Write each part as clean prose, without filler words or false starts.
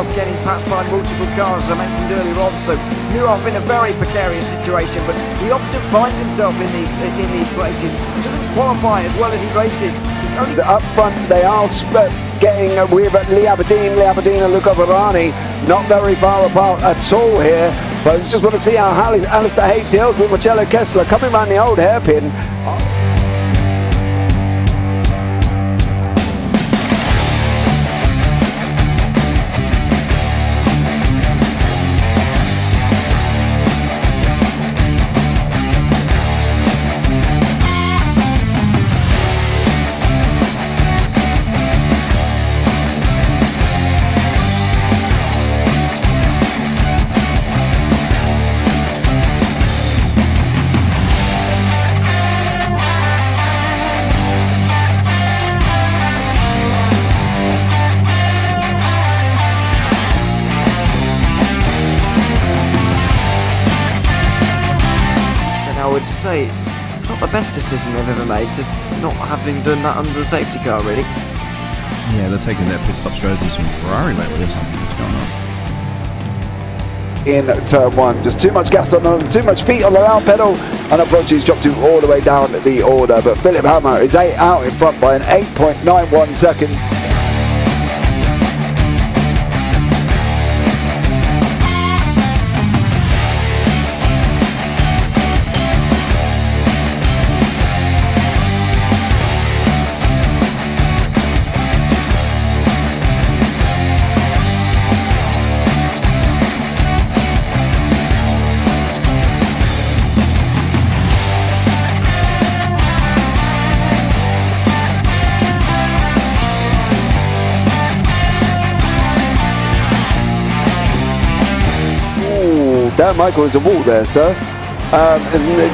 himself getting passed by multiple cars, as I mentioned earlier on, so knew off in a very precarious situation, but he often finds himself in these places. He doesn't qualify as well as he races. Up front they are getting with Lee Aberdeen and Luca Varani not very far apart at all here, but I just want to see how Alistair Haig deals with Marcello Kessler coming around the old hairpin. I would say it's not the best decision they've ever made, just not having done that under the safety car, really. Yeah, they're taking their pit stop strategies from Ferrari lately or something. What's going on? In turn one, just too much gas on them, too much feet on the loud pedal, and unfortunately he's dropped him all the way down the order. But Philip Hammer is out in front by an 8.91 seconds. Dan Michael is a wall there, sir. And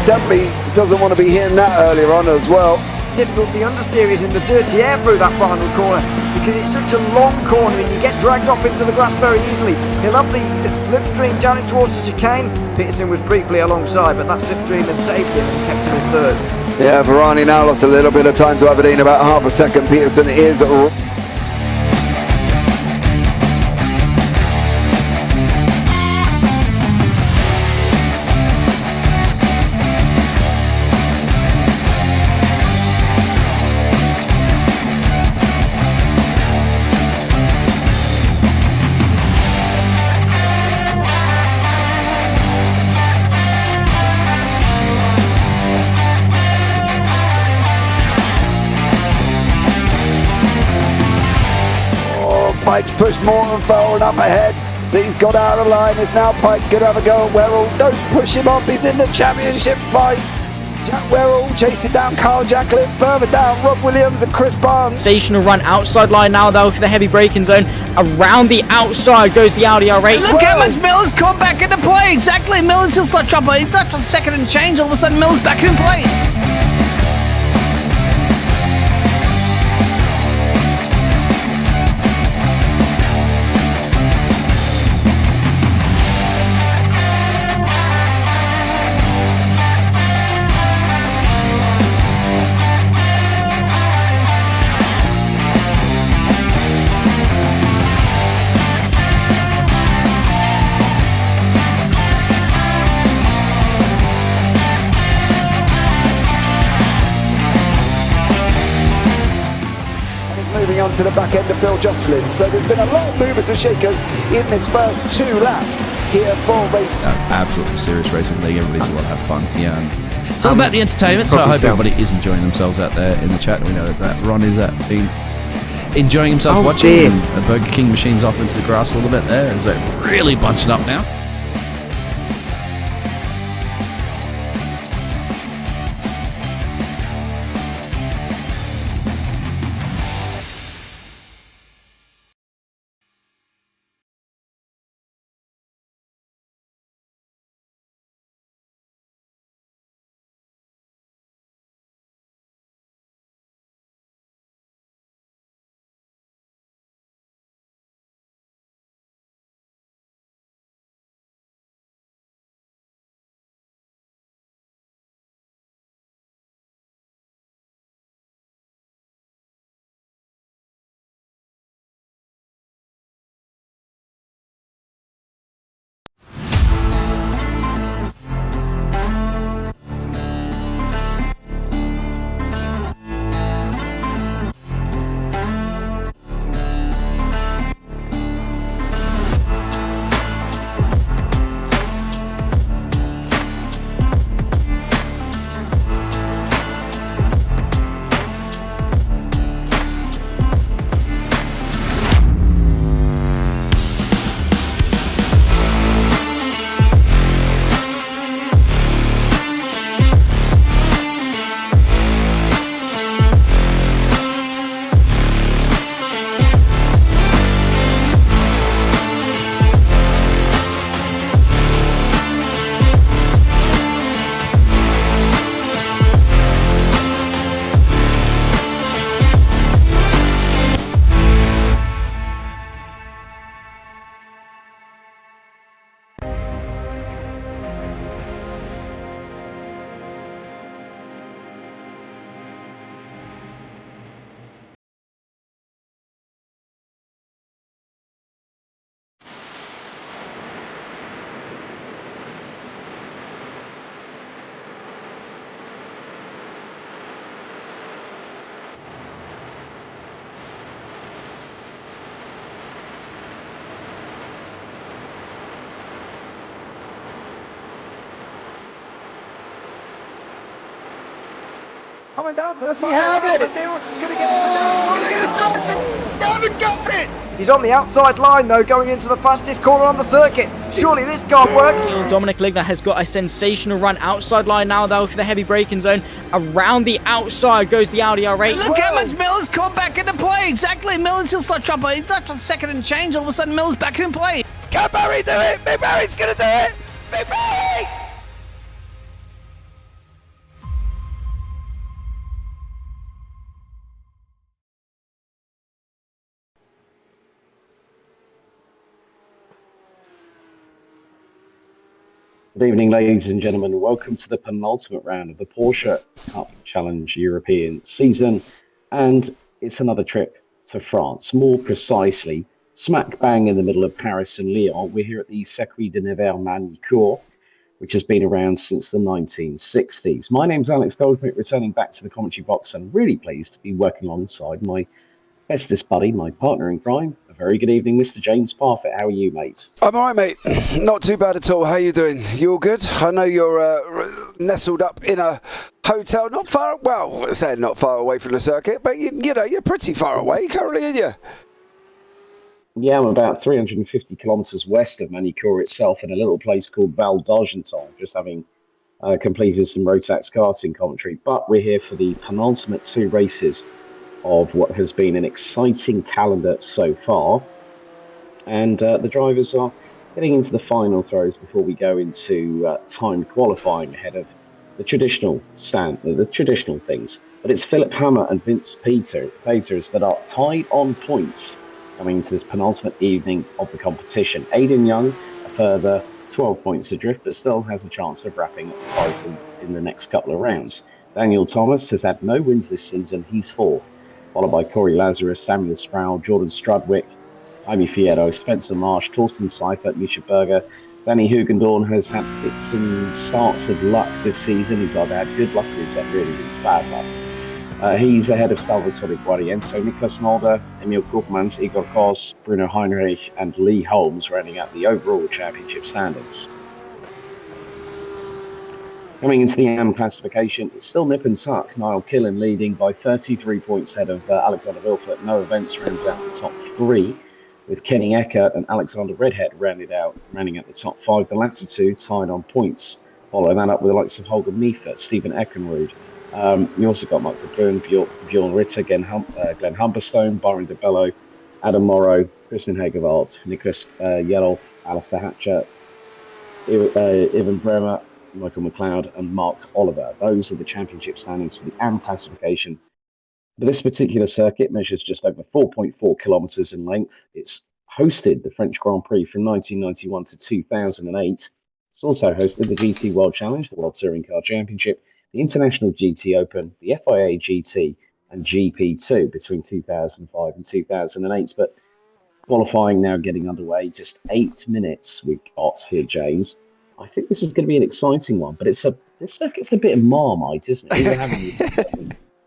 definitely doesn't want to be hitting that earlier on as well. Difficult, the understeer is in the dirty air through that final corner because it's such a long corner and you get dragged off into the grass very easily. He'll have the slipstream down in towards the chicane. Peterson was briefly alongside, but that slipstream has saved him and kept him in third. Yeah, Varani now lost a little bit of time to Aberdeen, about half a second. Peterson is Pike's pushed more and forward up ahead. He's got out of line. Is now Pike going to have a go at Werrell? Don't push him off. He's in the championship fight. Jack Werrell chasing down Carl Jacklin. Further down, Rob Williams and Chris Barnes. Sensational run outside line now though for the heavy braking zone. Around the outside goes the Audi R8. Look how much Miller's come back into play. Exactly. Miller's still such up. He's left on second and change. All of a sudden Miller's back in play. Moving on to the back end of Phil Jocelyn. So there's been a lot of movers and shakers in this first 2 laps here for race. Absolutely serious racing league. Everybody's allowed to have fun. Yeah, and it's all about the entertainment. So I hope everybody is enjoying themselves out there in the chat. We know that Ron is been enjoying himself watching. And the Burger King machine's off into the grass a little bit there as they're really bunching up now. coming down to the side. He had it. He's going to get it. He's on the outside line though, going into the fastest corner on the circuit. Surely this can't work. Dominic Ligner has got a sensational run outside line now though for the heavy braking zone. Around the outside goes the Audi R8. Look how much Miller's caught back into play. Exactly. Miller's still such trouble. He's not on second and change. All of a sudden, Miller's back in play. Can Barry do it? Big Barry's going to do it. Big Barry! Good evening, ladies and gentlemen. Welcome to the penultimate round of the Porsche Cup Challenge European season. And it's another trip to France. More precisely, smack bang in the middle of Paris and Lyon. We're here at the Circuit de Nevers Magny Cours, which has been around since the 1960s. My name's Alex Goldschmidt, returning back to the commentary box, and really pleased to be working alongside my specialist buddy, my partner in crime. A very good evening, Mr. James Parfitt. How are you, mate? I'm all right, mate. Not too bad at all. How you doing? You all good? I know you're nestled up in a hotel, not far, well, saying not far away from the circuit, but you know, you're pretty far away currently, aren't you? Yeah, I'm about 350 kilometres west of Magny Cours itself in a little place called Val d'Argenton, just having completed some Rotax karting commentary. But we're here for the penultimate two races of what has been an exciting calendar so far. And the drivers are getting into the final throws before we go into timed qualifying ahead of the traditional things. But it's Philip Hammer and Vince Peters that are tied on points coming into this penultimate evening of the competition. Aidan Young, a further 12 points adrift, but still has a chance of wrapping up the ties in the next couple of rounds. Daniel Thomas has had no wins this season. He's fourth, followed by Corey Lazarus, Samuel Sproul, Jordan Strudwick, Jaime Fierro, Spencer Marsh, Torsten Seifert, Misha Berger. Danny Hugendorn has had some starts of luck this season. He's either had good luck or he's had really, really bad luck. He's ahead of Salvatore Guarienzo, Niklas Mulder, Emil Koopmans, Igor Kos, Bruno Heinrich, and Lee Holmes, rounding out the overall championship standings. Coming into the AM classification, it's still nip and tuck. Niall Killen leading by 33 points ahead of Alexander Wilford. Noah Vence rounds out the top three, with Kenny Eckert and Alexander Redhead rounding out the top five. The latter two tied on points. Following that up with the likes of Holger Neifert, Stephen Eckenrud. You also got Michael Boone, Bjorn Ritter, Glenn Humberstone, Byron DeBello, Adam Morrow, Christian Hagevald, Nicholas Yelloff, Alistair Hatcher, Ivan Bremer, Michael McLeod, and Mark Oliver. Those are the championship standings for the AM classification. But this particular circuit measures just over 4.4 kilometres in length. It's hosted the French Grand Prix from 1991 to 2008. It's also hosted the GT World Challenge, the World Touring Car Championship, the International GT Open, the FIA GT, and GP2 between 2005 and 2008. But qualifying now getting underway, just 8 minutes we've got here, James. I think this is going to be an exciting one, but this circuit's a bit of Marmite, isn't it? We were having this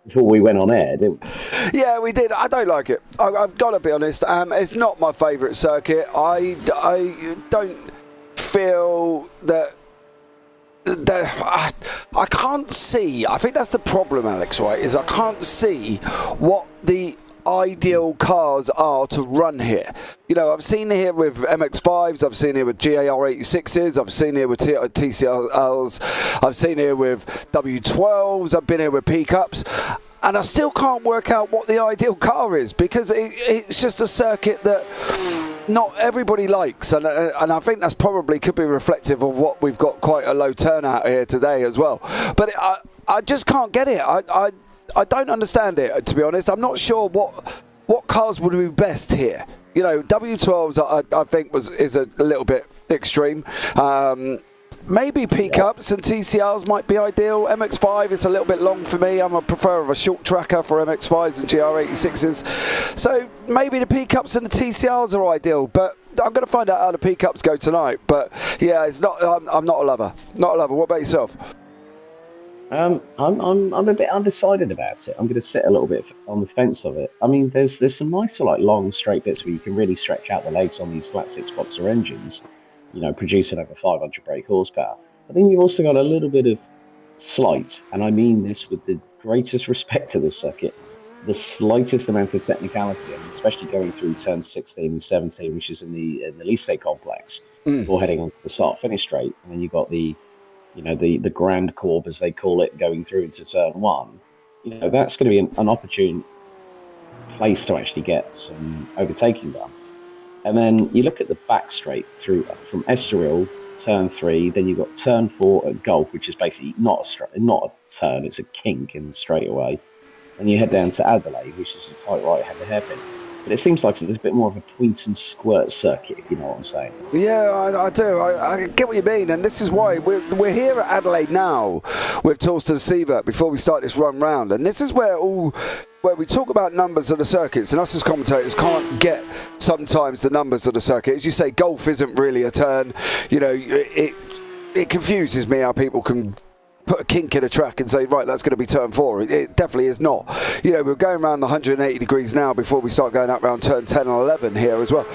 before we went on air, didn't we? Yeah, we did. I don't like it. I've got to be honest. It's not my favourite circuit. I don't feel that I can't see. I think that's the problem, Alex, right? Is I can't see what the ideal cars are to run here. You know, I've seen here with MX-5s, I've seen here with GAR86s, I've seen here with TCRs, I've seen here with W12s, I've been here with PCUPs, and I still can't work out what the ideal car is, because it's just a circuit that not everybody likes, and I think that's probably could be reflective of what we've got quite a low turnout here today as well. But I just can't get it. I don't understand it, to be honest. I'm not sure what cars would be best here. You know, W12s I think is a little bit extreme. Maybe P-Cups and TCRs might be ideal. MX-5 is a little bit long for me. I'm a prefer of a short tracker for MX-5s and GR86s. So maybe the P-Cups and the TCRs are ideal, but I'm going to find out how the P-Cups go tonight. But yeah, it's not. I'm not a lover. Not a lover. What about yourself? I'm a bit undecided about it. I'm going to sit a little bit on the fence of it. I mean, there's some nice like long straight bits where you can really stretch out the lace on these flat six-boxer engines, you know, producing over 500 brake horsepower. But then you've also got a little bit of slight, and I mean this with the greatest respect to the circuit, the slightest amount of technicality, and especially going through turns 16 and 17, which is in the Leaflet complex, or heading onto the start-finish straight, and then you've got the Grand Cours, as they call it, going through into turn 1. That's going to be an opportune place to actually get some overtaking done. And then you look at the back straight through from Estoril, turn 3, then you've got turn 4 at Gulf, which is basically not a turn, it's a kink in the straightaway. And you head down to Adelaide, which is a tight right, have a hairpin. But it seems like it's a bit more of a point and squirt circuit, if you know what I'm saying. Yeah, I do. I get what you mean, and this is why we're here at Adelaide now with Torsten Sievert before we start this run round, and this is where we talk about numbers of the circuits, and us as commentators can't get sometimes the numbers of the circuit. As you say, Gulf isn't really a turn. It confuses me how people can put a kink in a track and say, right, that's going to be turn 4. It definitely is not. We're going around the 180 degrees now before we start going up around turn 10 and 11 here as well.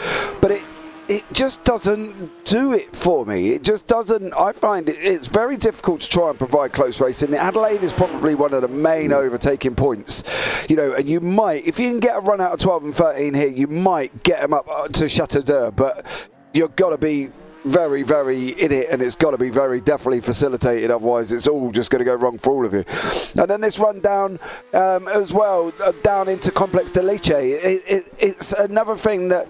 But it just doesn't do it for me. It just doesn't. I find it's very difficult to try and provide close racing. Adelaide is probably one of the main overtaking points, and you might, if you can get a run out of 12 and 13 here, you might get them up to Chateau d'Ur, but you've got to be very, very in it, and it's got to be very definitely facilitated, otherwise it's all just going to go wrong for all of you. And then this run down as well, down into Complex de Leche, it's another thing that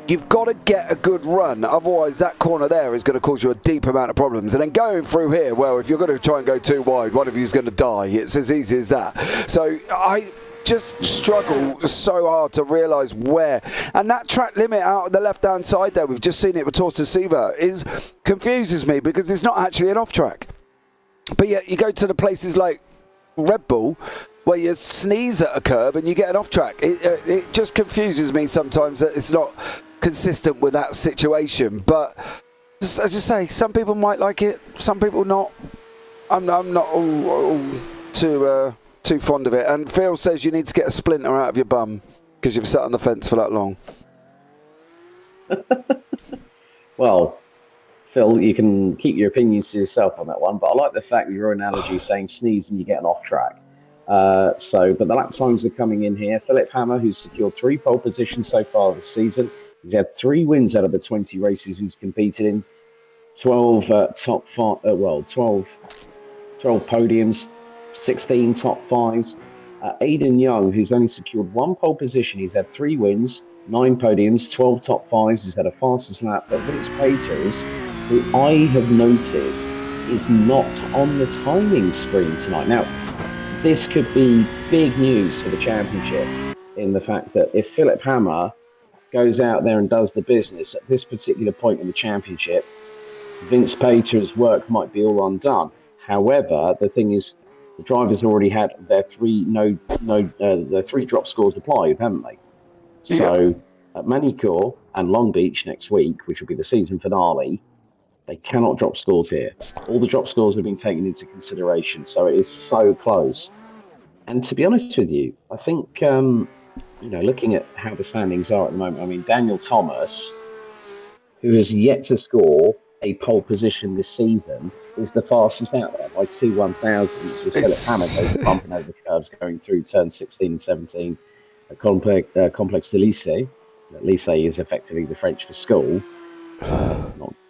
you've got to get a good run, otherwise that corner there is going to cause you a deep amount of problems. And then going through here, well, if you're going to try and go too wide, one of you is going to die. It's as easy as that. So I just struggle so hard to realise where, and that track limit out on the left hand side there, we've just seen it with Torsten Sievert, confuses me because it's not actually an off track, but yet you go to the places like Red Bull where you sneeze at a curb and you get an off track. It just confuses me sometimes that it's not consistent with that situation. But as I say, some people might like it, some people not. I'm not all too fond of it. And Phil says you need to get a splinter out of your bum because you've sat on the fence for that long. Well, Phil, you can keep your opinions to yourself on that one, but I like the fact that your analogy saying sneeze and you get an off track. But the lap times are coming in here. Philip Hammer, who's secured 3 pole positions so far this season. He's had 3 wins out of the 20 races he's competed in, 12 podiums, 16 top 5s. Aidan Young, who's only secured 1 pole position, he's had 3 wins, 9 podiums, 12 top 5s. He's had a fastest lap. But Vince Peters, who I have noticed is not on the timing screen tonight. Now, this could be big news for the championship in the fact that if Philip Hammer goes out there and does the business at this particular point in the championship, Vince Peters' work might be all undone. However, the thing is, the drivers already had their 3 drop scores applied, haven't they? So at Manicure and Long Beach next week, which will be the season finale, they cannot drop scores here. All the drop scores have been taken into consideration, so it is so close. And to be honest with you, I think, looking at how the standings are at the moment, I mean, Daniel Thomas, who has yet to score a pole position this season, is the fastest out there by 2 1,000s as Philip Hammer goes bumping over the curves going through turn 16 and 17 at Complex de Lycée. Lycée is effectively the French for school.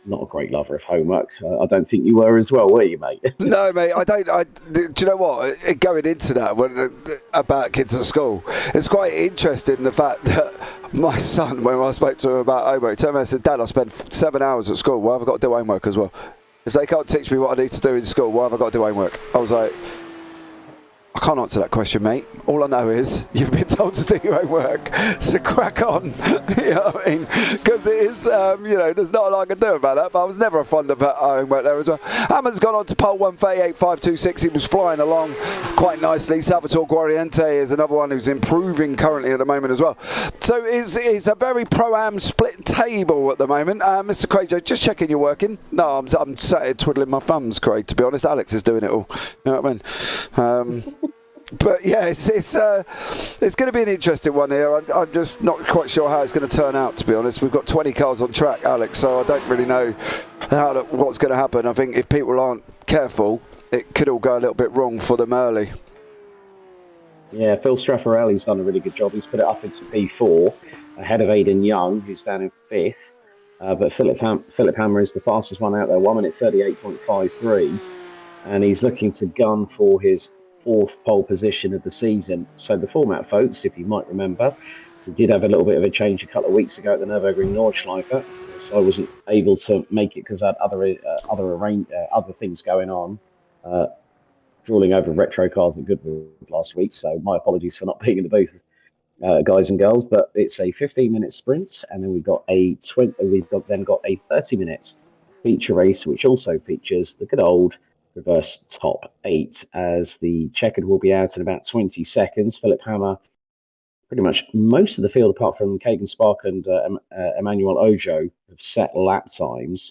Not a great lover of homework. I don't think you were as well, were you, mate? No, mate, I don't. Do you know what? Going into that, about kids at school, it's quite interesting the fact that my son, when I spoke to him about homework, turned around and said, Dad, I spend 7 hours at school. Why have I got to do homework as well? If they can't teach me what I need to do in school, why have I got to do homework? I was like, I can't answer that question, mate. All I know is you've been told to do your homework, so crack on. You know what I mean? Because it is, there's not a lot I can do about that, but I was never fond of homework there as well. Hammer's gone on to pole 138.526. He was flying along quite nicely. Salvatore Guariente is another one who's improving currently at the moment as well. So it's a very pro-am split table at the moment. Mr. Craig, just checking you're working. No, I'm sat here twiddling my thumbs, Craig, to be honest. Alex is doing it all. You know what I mean? But yeah, it's going to be an interesting one here. I'm just not quite sure how it's going to turn out, to be honest. We've got 20 cars on track, Alex, so I don't really know what's going to happen. I think if people aren't careful, it could all go a little bit wrong for them early. Yeah, Phil Straffarelli's done a really good job. He's put it up into P4 ahead of Aidan Young, who's down in 5th. But Philip Hammer is the fastest one out there, 1 minute 38.53. And he's looking to gun for his 4th pole position of the season. So the format, folks, if you might remember, we did have a little bit of a change a couple of weeks ago at the Nürburgring Nordschleife. So I wasn't able to make it because I had other things going on. Drooling over retro cars at Goodwood last week, so my apologies for not being in the booth, guys and girls. But it's a 15-minute sprint, and then we've got a 30-minute feature race, which also features the good old reverse top 8. As the checkered will be out in about 20 seconds. Philip Hammer, pretty much most of the field, apart from Kagan Spark and Emmanuel Ojo, have set lap times,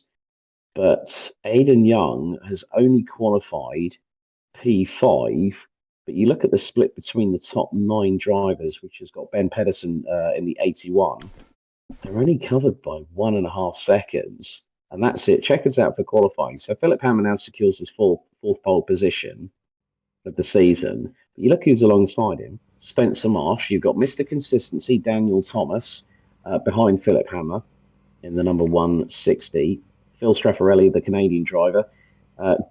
but Aidan Young has only qualified P5, but you look at the split between the top 9 drivers, which has got Ben Pedersen in the 81. They're only covered by 1.5 seconds, and that's it. Checkers out for qualifying. So Philip Hammer now secures his fourth pole position of the season. But you look who's alongside him: Spencer Marsh. You've got Mr. Consistency, Daniel Thomas, behind Philip Hammer in the number 160. Phil Straffarelli, the Canadian driver.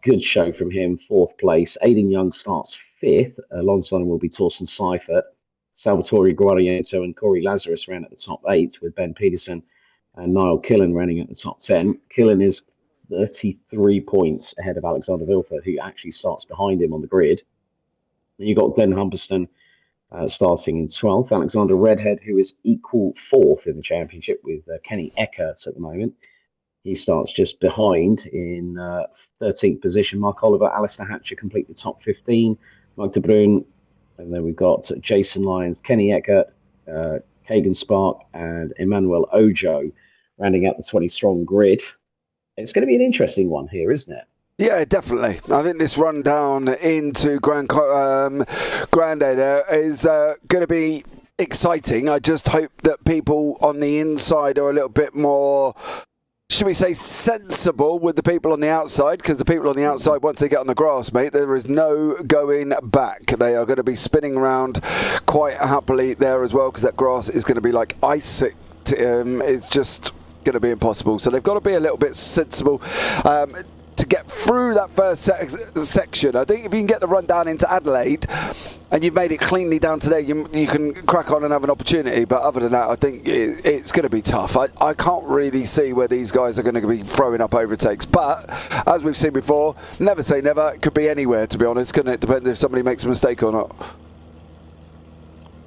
Good show from him, 4th place. Aidan Young starts 5th. Alongside him will be Torsten Seifert. Salvatore Guariento and Corey Lazarus ran at the top 8, with Ben Peterson and Niall Killen running at the top 10. Killen is 33 points ahead of Alexander Vilford, who actually starts behind him on the grid. Then you've got Glenn Humberston starting in 12th. Alexander Redhead, who is equal 4th in the championship with Kenny Eckert at the moment. He starts just behind in 13th position. Mark Oliver, Alistair Hatcher complete the top 15. Mike de Bruyn, and then we've got Jason Lyons, Kenny Eckert, Kagan Spark, and Emmanuel Ojo rounding out the 20-strong grid. It's going to be an interesting one here, isn't it? Yeah, definitely. I think this run down into Grande there is going to be exciting. I just hope that people on the inside are a little bit more, should we say, sensible with the people on the outside, because the people on the outside, once they get on the grass, mate, there is no going back. They are going to be spinning around quite happily there as well, because that grass is going to be like ice. It's just going to be impossible. So they've got to be a little bit sensible to get through that first section. I think if you can get the run down into Adelaide and you've made it cleanly down today, you can crack on and have an opportunity. But other than that, I think it's going to be tough. I can't really see where these guys are going to be throwing up overtakes. But as we've seen before, never say never. It could be anywhere, to be honest. Couldn't it? Depends if somebody makes a mistake or not.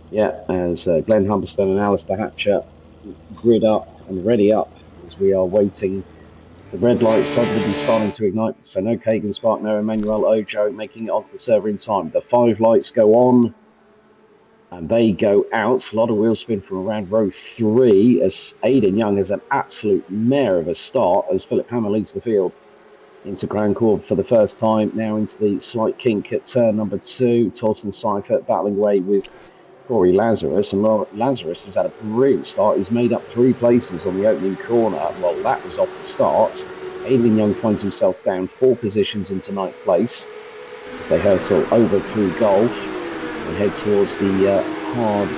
Yeah, as Glenn Humberston and Alistair Hatcher grid up and ready up as we are waiting. The red lights are going to be starting to ignite, so no Kagan Spark, no Emmanuel Ojo making it onto the server in time. The 5 lights go on, and they go out. A lot of wheel spin from around row 3, as Aidan Young has an absolute mare of a start, as Philip Hammer leads the field into Grand Cours for the first time. Now into the slight kink at turn number 2. Torsten Seifert battling away with Corey Lazarus, and Lazarus has had a brilliant start. He's made up 3 places on the opening corner. Well, that was off the start. Aidan Young finds himself down 4 positions into 9th place. They hurtle over through Golf and head towards the hard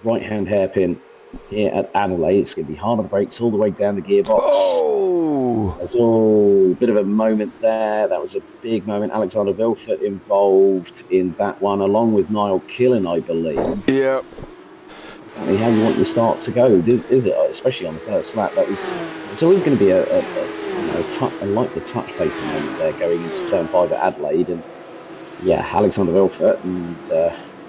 right-hand hairpin here at Adelaide. It's going to be hard on the brakes all the way down the gearbox. Oh! There's a bit of a moment there. That was a big moment. Alexander Vilfort involved in that one, along with Niall Killen, I believe. Yeah. Exactly how you want the start to go, is it? Especially on the first lap. It's always going to be a like the touch paper moment there going into turn 5 at Adelaide. And yeah, Alexander Vilfort and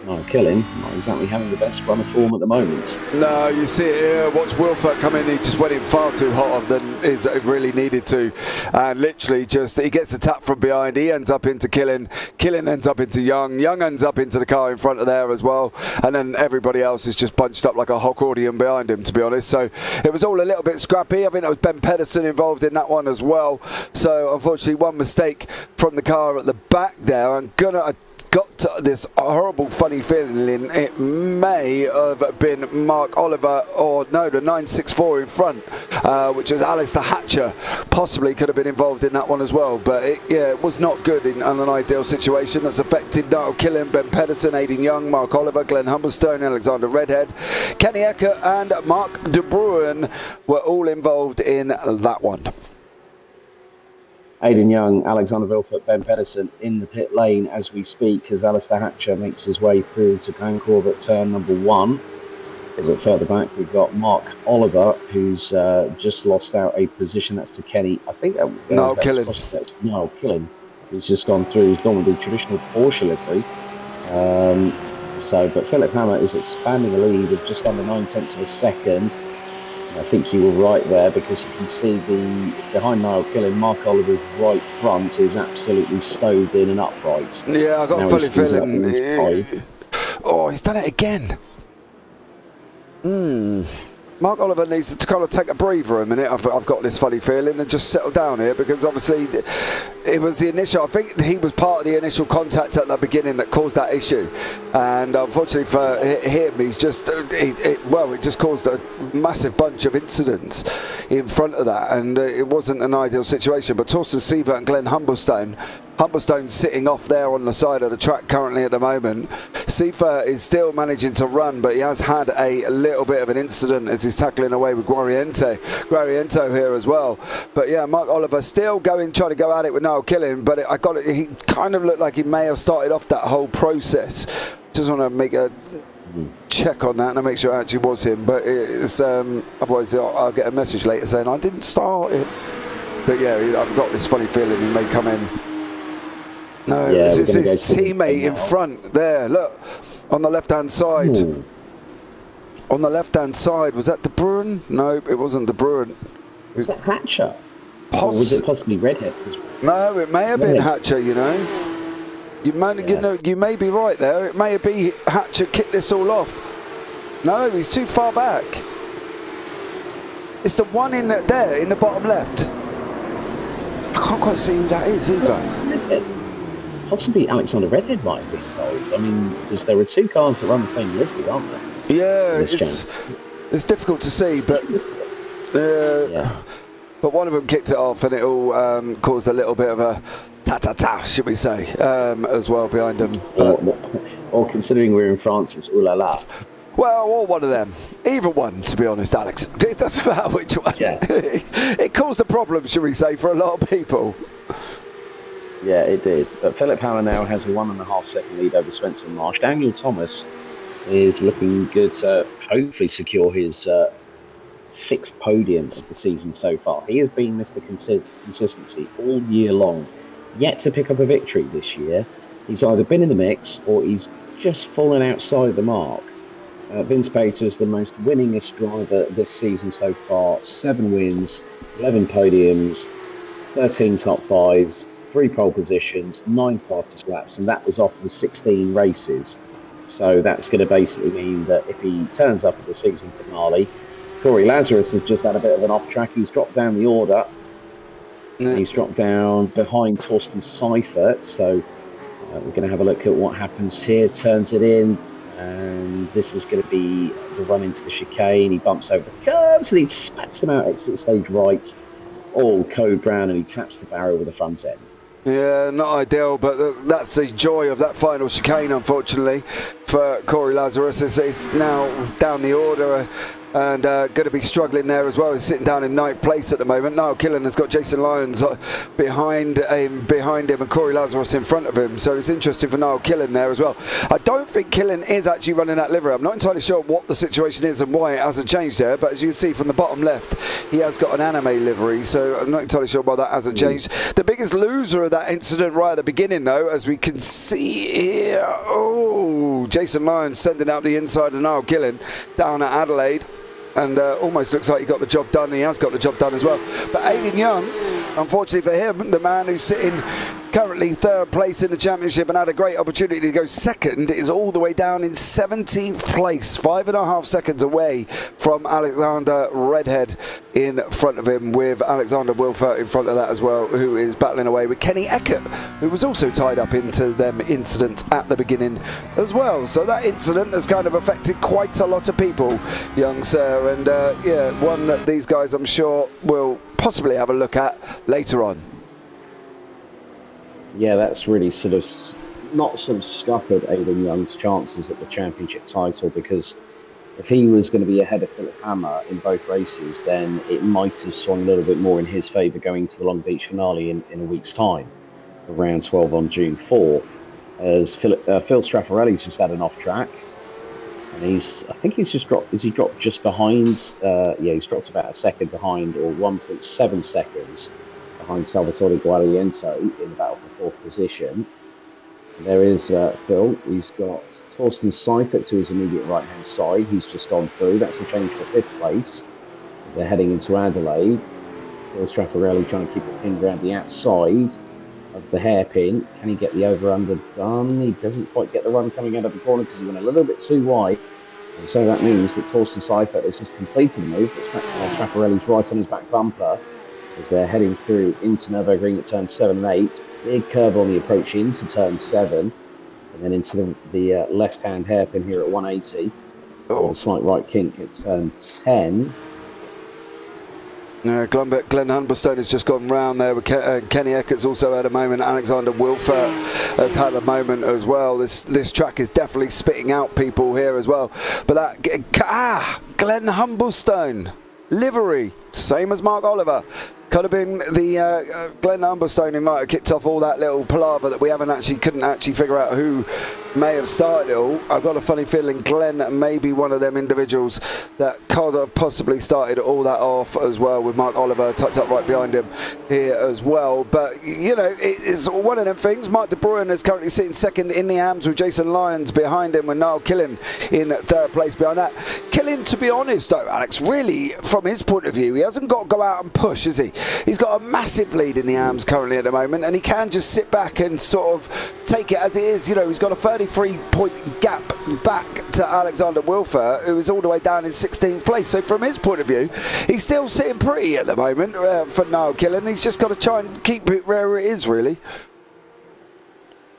Niall Killen not exactly having the best run of form at the moment. No, you see it here. Watch Wilford come in. He just went in far too hot than is really needed to, and literally just he gets the tap from behind. He ends up into Killen. Killen ends up into Young. Young ends up into the car in front of there as well, and then everybody else is just bunched up like a accordion behind him, to be honest. So it was all a little bit scrappy. I think there was Ben Pedersen involved in that one as well. So unfortunately, one mistake from the car at the back there. got this horrible funny feeling it may have been Mark Oliver, or no, the 964 in front, which was Alistair Hatcher, possibly could have been involved in that one as well. But it was not good in an ideal situation. That's affected Niall Killen, Ben Pedersen, Aidan Young, Mark Oliver, Glenn Humblestone, Alexander Redhead, Kenny Eckert and Mark De Bruin were all involved in that one. Aidan Young, Alexander Vilfort, Ben Pedersen in the pit lane as we speak, as Alistair Hatcher makes his way through to Glencore at turn number 1. A bit further back, we've got Mark Oliver, who's just lost out a position. That's to Kenny. I think that's Niall Killen, who's just gone through. He's gone with the traditional Porsche livery. But Philip Hammer is expanding the lead of just under 9/10 of a second. I think you were right there, because you can see behind Niall Killen, Mark Oliver's right front is absolutely stowed in and upright. Yeah, I got a funny feeling. Oh, he's done it again. Mark Oliver needs to kind of take a breather a minute. I've got this funny feeling, and just settle down here, because obviously it was the initial, I think he was part of the initial contact at the beginning that caused that issue, and unfortunately for him, he's just it just caused a massive bunch of incidents in front of that, and it wasn't an ideal situation. But Torsten Sievert and Glenn Humblestone's sitting off there on the side of the track currently at the moment. Sievert is still managing to run, but he has had a little bit of an incident as he's tackling away with Guariento here as well. But yeah, Mark Oliver still trying to go at it with Niall Killen, but he kind of looked like he may have started off that whole process. Just want to make a check on that and make sure it actually was him, but it's otherwise I'll get a message later saying I didn't start it. But yeah, I've got this funny feeling he may come in. No, yeah, this is his teammate in front there. Look, on the left-hand side. Ooh. On the left-hand side, was that De Bruin? No, it wasn't De Bruin. Was that Hatcher? Or was it possibly Redhead? No, it may have been Hatcher. You know, you may be right there. It may have been Hatcher kicked this all off. No, he's too far back. It's the one in there in the bottom left. I can't quite see who that is either. Possibly Alexander Redhead might be involved. I mean, because there are two cars that run the same livery, aren't there? Yeah, it's difficult to see, but but one of them kicked it off, and it all caused a little bit of a ta-ta-ta, should we say, as well behind them. Or considering we're in France, it's ooh la la. Well, or one of them. Either one, to be honest, Alex. It doesn't matter which one. Yeah. It caused a problem, should we say, for a lot of people. Yeah, it did. But Philip Hammer now has a 1.5 second lead over Spencer Marsh. Daniel Thomas is looking good to hopefully secure his 6th podium of the season so far. He has been Mr. Consistency all year long, yet to pick up a victory this year. He's either been in the mix or he's just fallen outside the mark. Vince Pater is the most winningest driver this season so far. 7 wins, 11 podiums, 13 top 5s, 3 pole positions, 9 fastest laps, and that was off the 16 races. So that's going to basically mean that if he turns up at the season finale, Corey Lazarus has just had a bit of an off track. He's dropped down the order. Yeah. He's dropped down behind Torsten Seifert. So we're going to have a look at what happens here. Turns it in, and this is going to be the run into the chicane. He bumps over the curves and he spats him out exit stage right, all code brown, and he taps the barrier with the front end. Yeah, not ideal, but that's the joy of that final chicane, unfortunately, for Corey Lazarus. It's now down the order and going to be struggling there as well. He's sitting down in 9th place at the moment. Niall Killen has got Jason Lyons behind him, and Corey Lazarus in front of him. So it's interesting for Niall Killen there as well. I don't think Killen is actually running that livery. I'm not entirely sure what the situation is and why it hasn't changed there, but as you can see from the bottom left, he has got an anime livery, so I'm not entirely sure why that hasn't changed. The biggest loser of that incident right at the beginning, though, as we can see here, Jason Lyons sending out the inside of Niall Killen down at Adelaide. And almost looks like he got the job done. He has got the job done as well. But Aidan Young, unfortunately for him, the man who's sitting currently third place in the championship and had a great opportunity to go second, is all the way down in 17th place, 5.5 seconds away from Alexander Redhead in front of him, with Alexander Wilfert in front of that as well, who is battling away with Kenny Eckert, who was also tied up into them incident at the beginning as well. So that incident has kind of affected quite a lot of people, young sir, and yeah, one that these guys I'm sure will possibly have a look at later on. Yeah, that's really sort of not sort of scuppered Aidan Young's chances at the championship title, because if he was going to be ahead of Philip Hammer in both races, then it might have swung a little bit more in his favour going to the Long Beach finale in a week's time, around 12 on June 4th, as Phil Straffarelli's just had an off track, and I think he's just dropped, has he dropped just behind, yeah, he's dropped about a second behind, or 1.7 seconds behind Salvatore Guariento in the battle for fourth position. And there is Phil. He's got Torsten Seifert to his immediate right-hand side. He's just gone through. That's a change for fifth place. They're heading into Adelaide. Phil Straffarelli trying to keep it pinned around the outside of the hairpin. Can he get the over-under done? He doesn't quite get the run coming out of the corner because he went a little bit too wide. And so that means that Torsten Seifert has just completed the move, but Straffarelli's right on his back bumper as they're heading through into Nürburgring at turn 7 and 8. Big curve on the approach into turn 7, and then into the left-hand hairpin here at 180. Oh, slight right kink at turn 10. Glenn Humberstone has just gone round there. With Kenny Eckert's also had a moment. Alexander Wilfert has had a moment as well. This track is definitely spitting out people here as well. But that Glenn Humberstone livery, same as Mark Oliver. Could have been the Glenn Humberstone who might have kicked off all that little palaver that we couldn't actually figure out who may have started it all. I've got a funny feeling Glenn may be one of them individuals that could have possibly started all that off as well, with Mark Oliver tucked up right behind him here as well. But, you know, it's one of them things. Mark De Bruyn is currently sitting second in the AMS with Jason Lyons behind him, with Niall Killen in third place behind that. Killen, to be honest though, Alex, really, from his point of view, he hasn't got to go out and push, has he? He's got a massive lead in the AMS currently at the moment, and he can just sit back and sort of take it as it is. You know, he's got a 33-point gap back to Alexander Wilfert, who is all the way down in 16th place. So from his point of view, he's still sitting pretty at the moment for Niall Killen. He's just got to try and keep it where it is, really.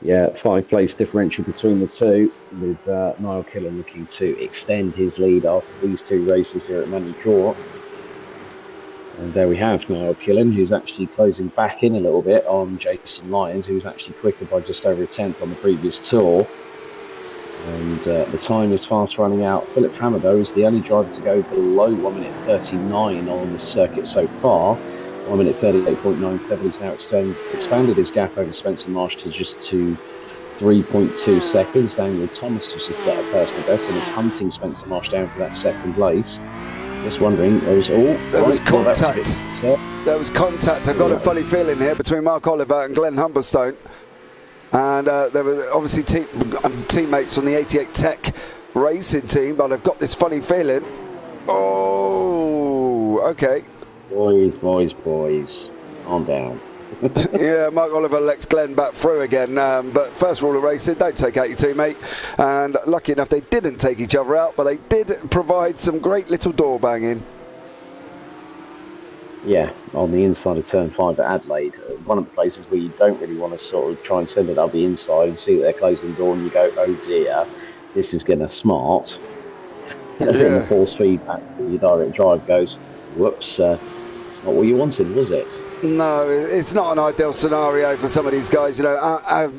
Yeah, 5-place differential between the two, with Niall Killen looking to extend his lead after these two races here at Magny Cours. And there we have Niall Killen, who's actually closing back in a little bit on Jason Lyons, who was actually quicker by just over a tenth on the previous tour. And the time is fast running out. Philip Hammer, though, is the only driver to go below 1 minute 39 on the circuit so far. 1 minute 38.97. He's now expanded his gap over Spencer Marsh to just 3.2 seconds. Daniel Thomas just set a personal best and is hunting Spencer Marsh down for that second place. Just wondering, there was contact. There was contact. I've got a funny feeling here between Mark Oliver and Glenn Humberstone. And there were obviously teammates from the 88 Tech racing team, but I've got this funny feeling. Oh, okay. Boys, calm down. Yeah, Mark Oliver lets Glenn back through again, but first rule of racing, don't take out your teammate, and lucky enough they didn't take each other out, but they did provide some great little door banging. Yeah, on the inside of turn 5 at Adelaide, one of the places where you don't really want to sort of try and send it up the inside and see that they're closing the door and you go, oh dear, this is getting smart. And then the force feedback with your direct drive goes, whoops, it's not what you wanted, was it? No, it's not an ideal scenario for some of these guys. You know,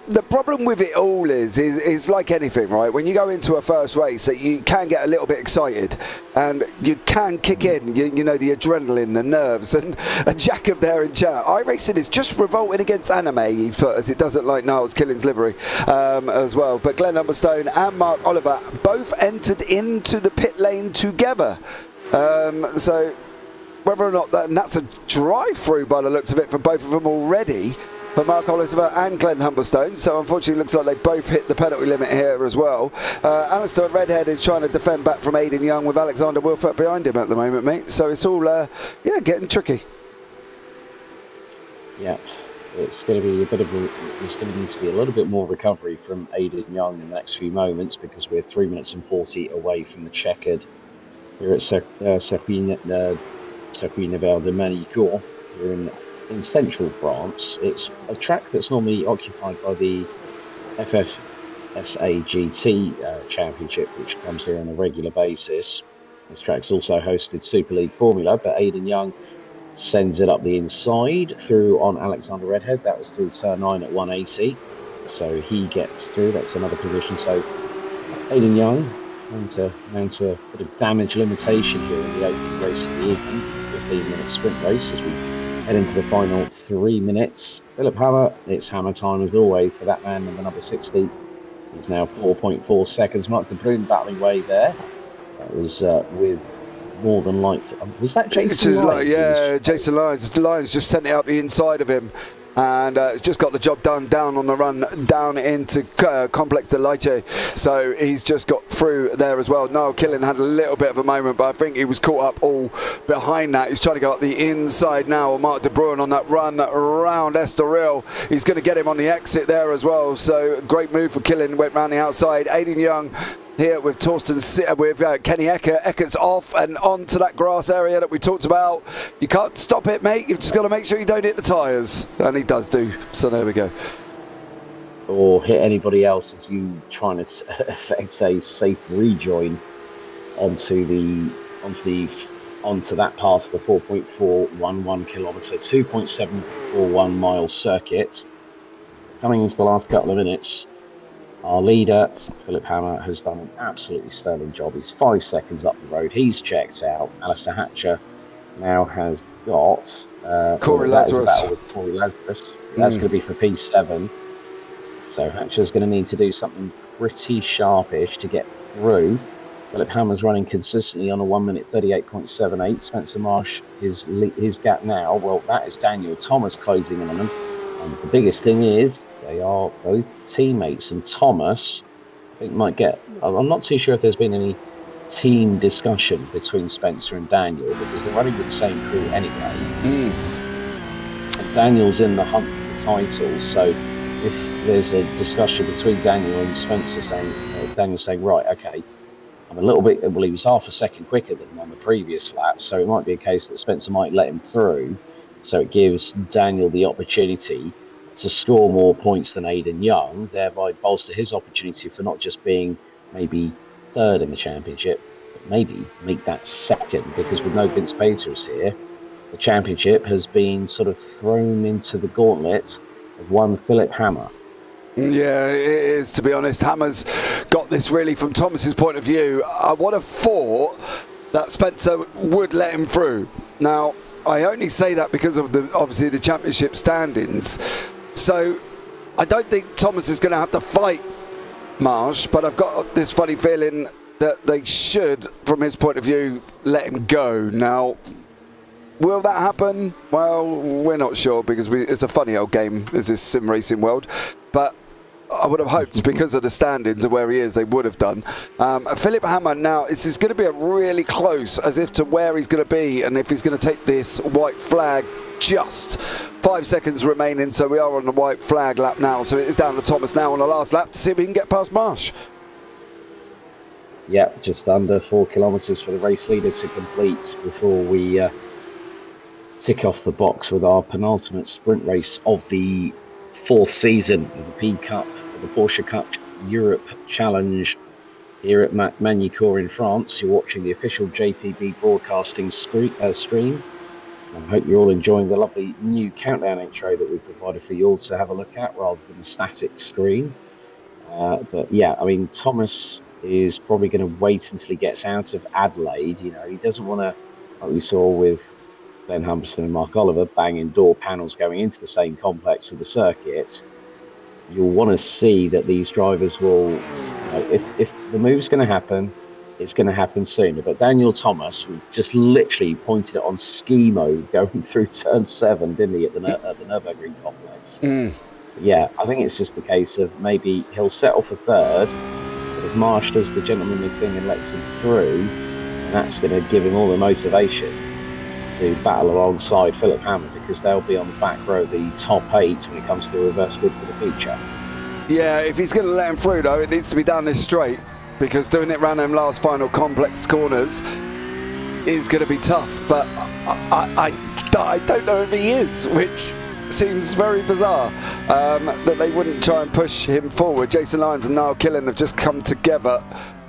the problem with it all is like anything, right? When you go into a first race, you can get a little bit excited, and you can kick in, you know, the adrenaline, the nerves, and Jacob there in chat. iRacing is just revolting against anime, he put, as it doesn't like Niles Killen's livery as well. But Glenn Humberstone and Mark Oliver both entered into the pit lane together. So whether or not that's a drive-through by the looks of it for both of them already, for Mark Oliver and Glenn Humberstone. So unfortunately it looks like they both hit the penalty limit here as well. Alistair Redhead is trying to defend back from Aidan Young with Alexander Wilfert behind him at the moment, mate. So it's all, getting tricky. Yeah, it's going to be there's going to need to be a little bit more recovery from Aidan Young in the next few moments, because we're 3 minutes and 40 away from the checkered here at Circuit Naval de Magny Cours here in central France. It's a track that's normally occupied by the FFSA GT Championship, which comes here on a regular basis. This track's also hosted Super League Formula, but Aidan Young sends it up the inside through on Alexander Redhead. That was through turn 9 at 180. So he gets through. That's another position. So Aidan Young mounts a bit of damage limitation here in the opening race of the evening. 15-minute sprint race as we head into the final 3 minutes. Philip Hammer, it's hammer time as always for that man in the number 60. He's now 4.4 seconds. Mark de Bruin battling way there. That was with more than like, was that Jason Lyons? Yeah, Jason Lyons. Lyons just sent it up the inside of him, and just got the job done down on the run down into Complex de Leite. So he's just got through there as well. Niall Killen had a little bit of a moment, but I think he was caught up all behind that. He's trying to go up the inside now. Mark de Bruin on that run around Estoril. He's going to get him on the exit there as well. So great move for Killen. Went round the outside. Aidan Young here with Kenny Eckert. Eckert's off and on to that grass area that we talked about. You can't stop it, mate. You've just got to make sure you don't hit the tyres. And he does do. So there we go. Or hit anybody else as you trying to effect a safe rejoin onto that part of the 4.411 kilometre, 2.741 mile circuit. Coming into the last couple of minutes, our leader, Philip Hammer, has done an absolutely sterling job. He's 5 seconds up the road. He's checked out. Alistair Hatcher now has got Corey Lazarus. Corey Lazarus. That's going to be for P7. So Hatcher's going to need to do something pretty sharpish to get through. Philip Hammer's running consistently on a 1 minute 38.78. Spencer Marsh, his gap now, well, that is Daniel Thomas closing in on him. And the biggest thing is, they are both teammates, and Thomas, I think, might get... I'm not too sure if there's been any team discussion between Spencer and Daniel, because they're running with the same crew anyway. And Daniel's in the hunt for the title, so if there's a discussion between Daniel and Spencer Daniel saying, right, okay, I'm a little bit... Well, he was half a second quicker than him on the previous lap, so it might be a case that Spencer might let him through, so it gives Daniel the opportunity to score more points than Aidan Young, thereby bolster his opportunity for not just being maybe third in the championship, but maybe make that second, because with no Vince Peters here, the championship has been sort of thrown into the gauntlet of one Philip Hammer. Yeah, it is, to be honest. Hammer's got this really from Thomas's point of view. I would have thought that Spencer would let him through. Now, I only say that because of obviously the championship standings. So I don't think Thomas is going to have to fight Marsh, but I've got this funny feeling that they should, from his point of view, let him go. Now, will that happen? Well, we're not sure, because it's a funny old game, is this sim racing world. But I would have hoped, because of the standings of where he is, they would have done. Philip Hammer now, this is going to be a really close, as if to where he's going to be, and if he's going to take this white flag. Just 5 seconds remaining, so we are on the white flag lap now. So it is down to Thomas now on the last lap to see if he can get past Marsh. Yeah, just under 4 kilometres for the race leader to complete before we tick off the box with our penultimate sprint race of the 4th season of the PCUP, the Porsche Cup Europe Challenge here at Magny Cours in France. You're watching the official JPB Broadcasting stream. I hope you're all enjoying the lovely new countdown intro that we've provided for you all to have a look at, rather than a static screen. But yeah, I mean, Thomas is probably going to wait until he gets out of Adelaide. You know, he doesn't want to, like we saw with Glenn Humberston and Mark Oliver, banging door panels going into the same complex of the circuit. You'll want to see that these drivers will, you know, if the move's going to happen, it's going to happen sooner. But Daniel Thomas just literally pointed it on ski mode going through turn 7, didn't he, at the Nürburgring complex? Yeah, I think it's just a case of maybe he'll settle for third, but if Marsh does the gentlemanly thing and lets him through, that's going to give him all the motivation to battle alongside Philip Hammer, because they'll be on the back row of the top 8 when it comes to the reverse grid for the feature. Yeah, if he's going to let him through, though, it needs to be down this straight, because doing it around them last final complex corners is going to be tough. But I don't know if he is, which seems very bizarre, that they wouldn't try and push him forward. Jason Lyons and Niall Killen have just come together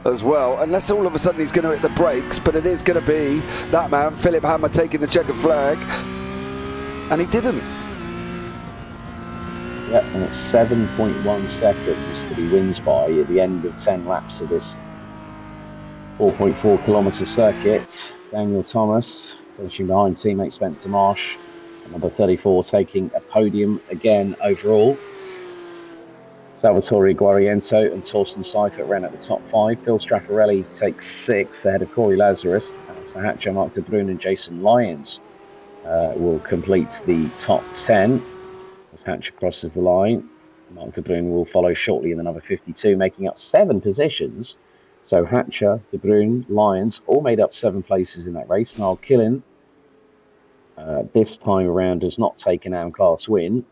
as well, unless all of a sudden he's going to hit the brakes, but it is going to be that man, Philip Hammer, taking the checkered flag, and he didn't. Yep, and it's 7.1 seconds that he wins by at the end of 10 laps of this 4.4 kilometre circuit. Daniel Thomas finishing behind teammate Spencer Marsh, number 34, taking a podium again overall. Salvatore Guariento and Torsten Seifert ran at the top 5. Phil Straffarelli takes 6th ahead of Corey Lazarus. Alistair Hatcher, Mark de Bruyn and Jason Lyons will complete the top 10 as Hatcher crosses the line. Mark de Bruyn will follow shortly in the number 52, making up 7 positions. So Hatcher, de Bruyn, Lyons all made up 7 places in that race. Niall Killen this time around has not taken an class win,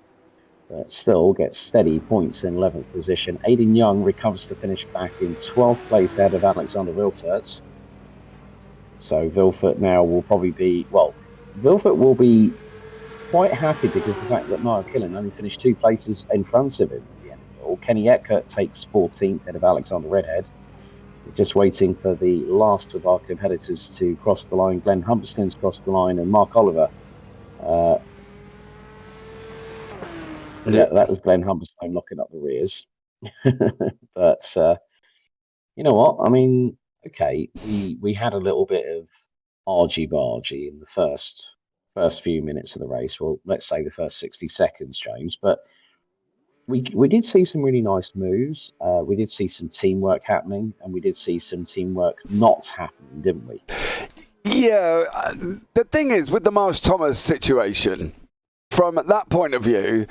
but still gets steady points in 11th position. Aidan Young recovers to finish back in 12th place ahead of Alexander Vilfert. So Vilfert now will probably be, well, Vilfert will be quite happy because of the fact that Niall Killen only finished 2 places in front of him at the end of it all. Kenny Eckert takes 14th ahead of Alexander Redhead. We're just waiting for the last of our competitors to cross the line. Glenn Humberston's crossed the line, and Mark Oliver. Yeah, that was Glenn Humberstone locking up the rears. But you know what? I mean, okay, we had a little bit of argy-bargy in the first few minutes of the race. Well, let's say the first 60 seconds, James. But we did see some really nice moves. We did see some teamwork happening, and we did see some teamwork not happening, didn't we? Yeah, the thing is, with the Marsh Thomas situation, from that point of view,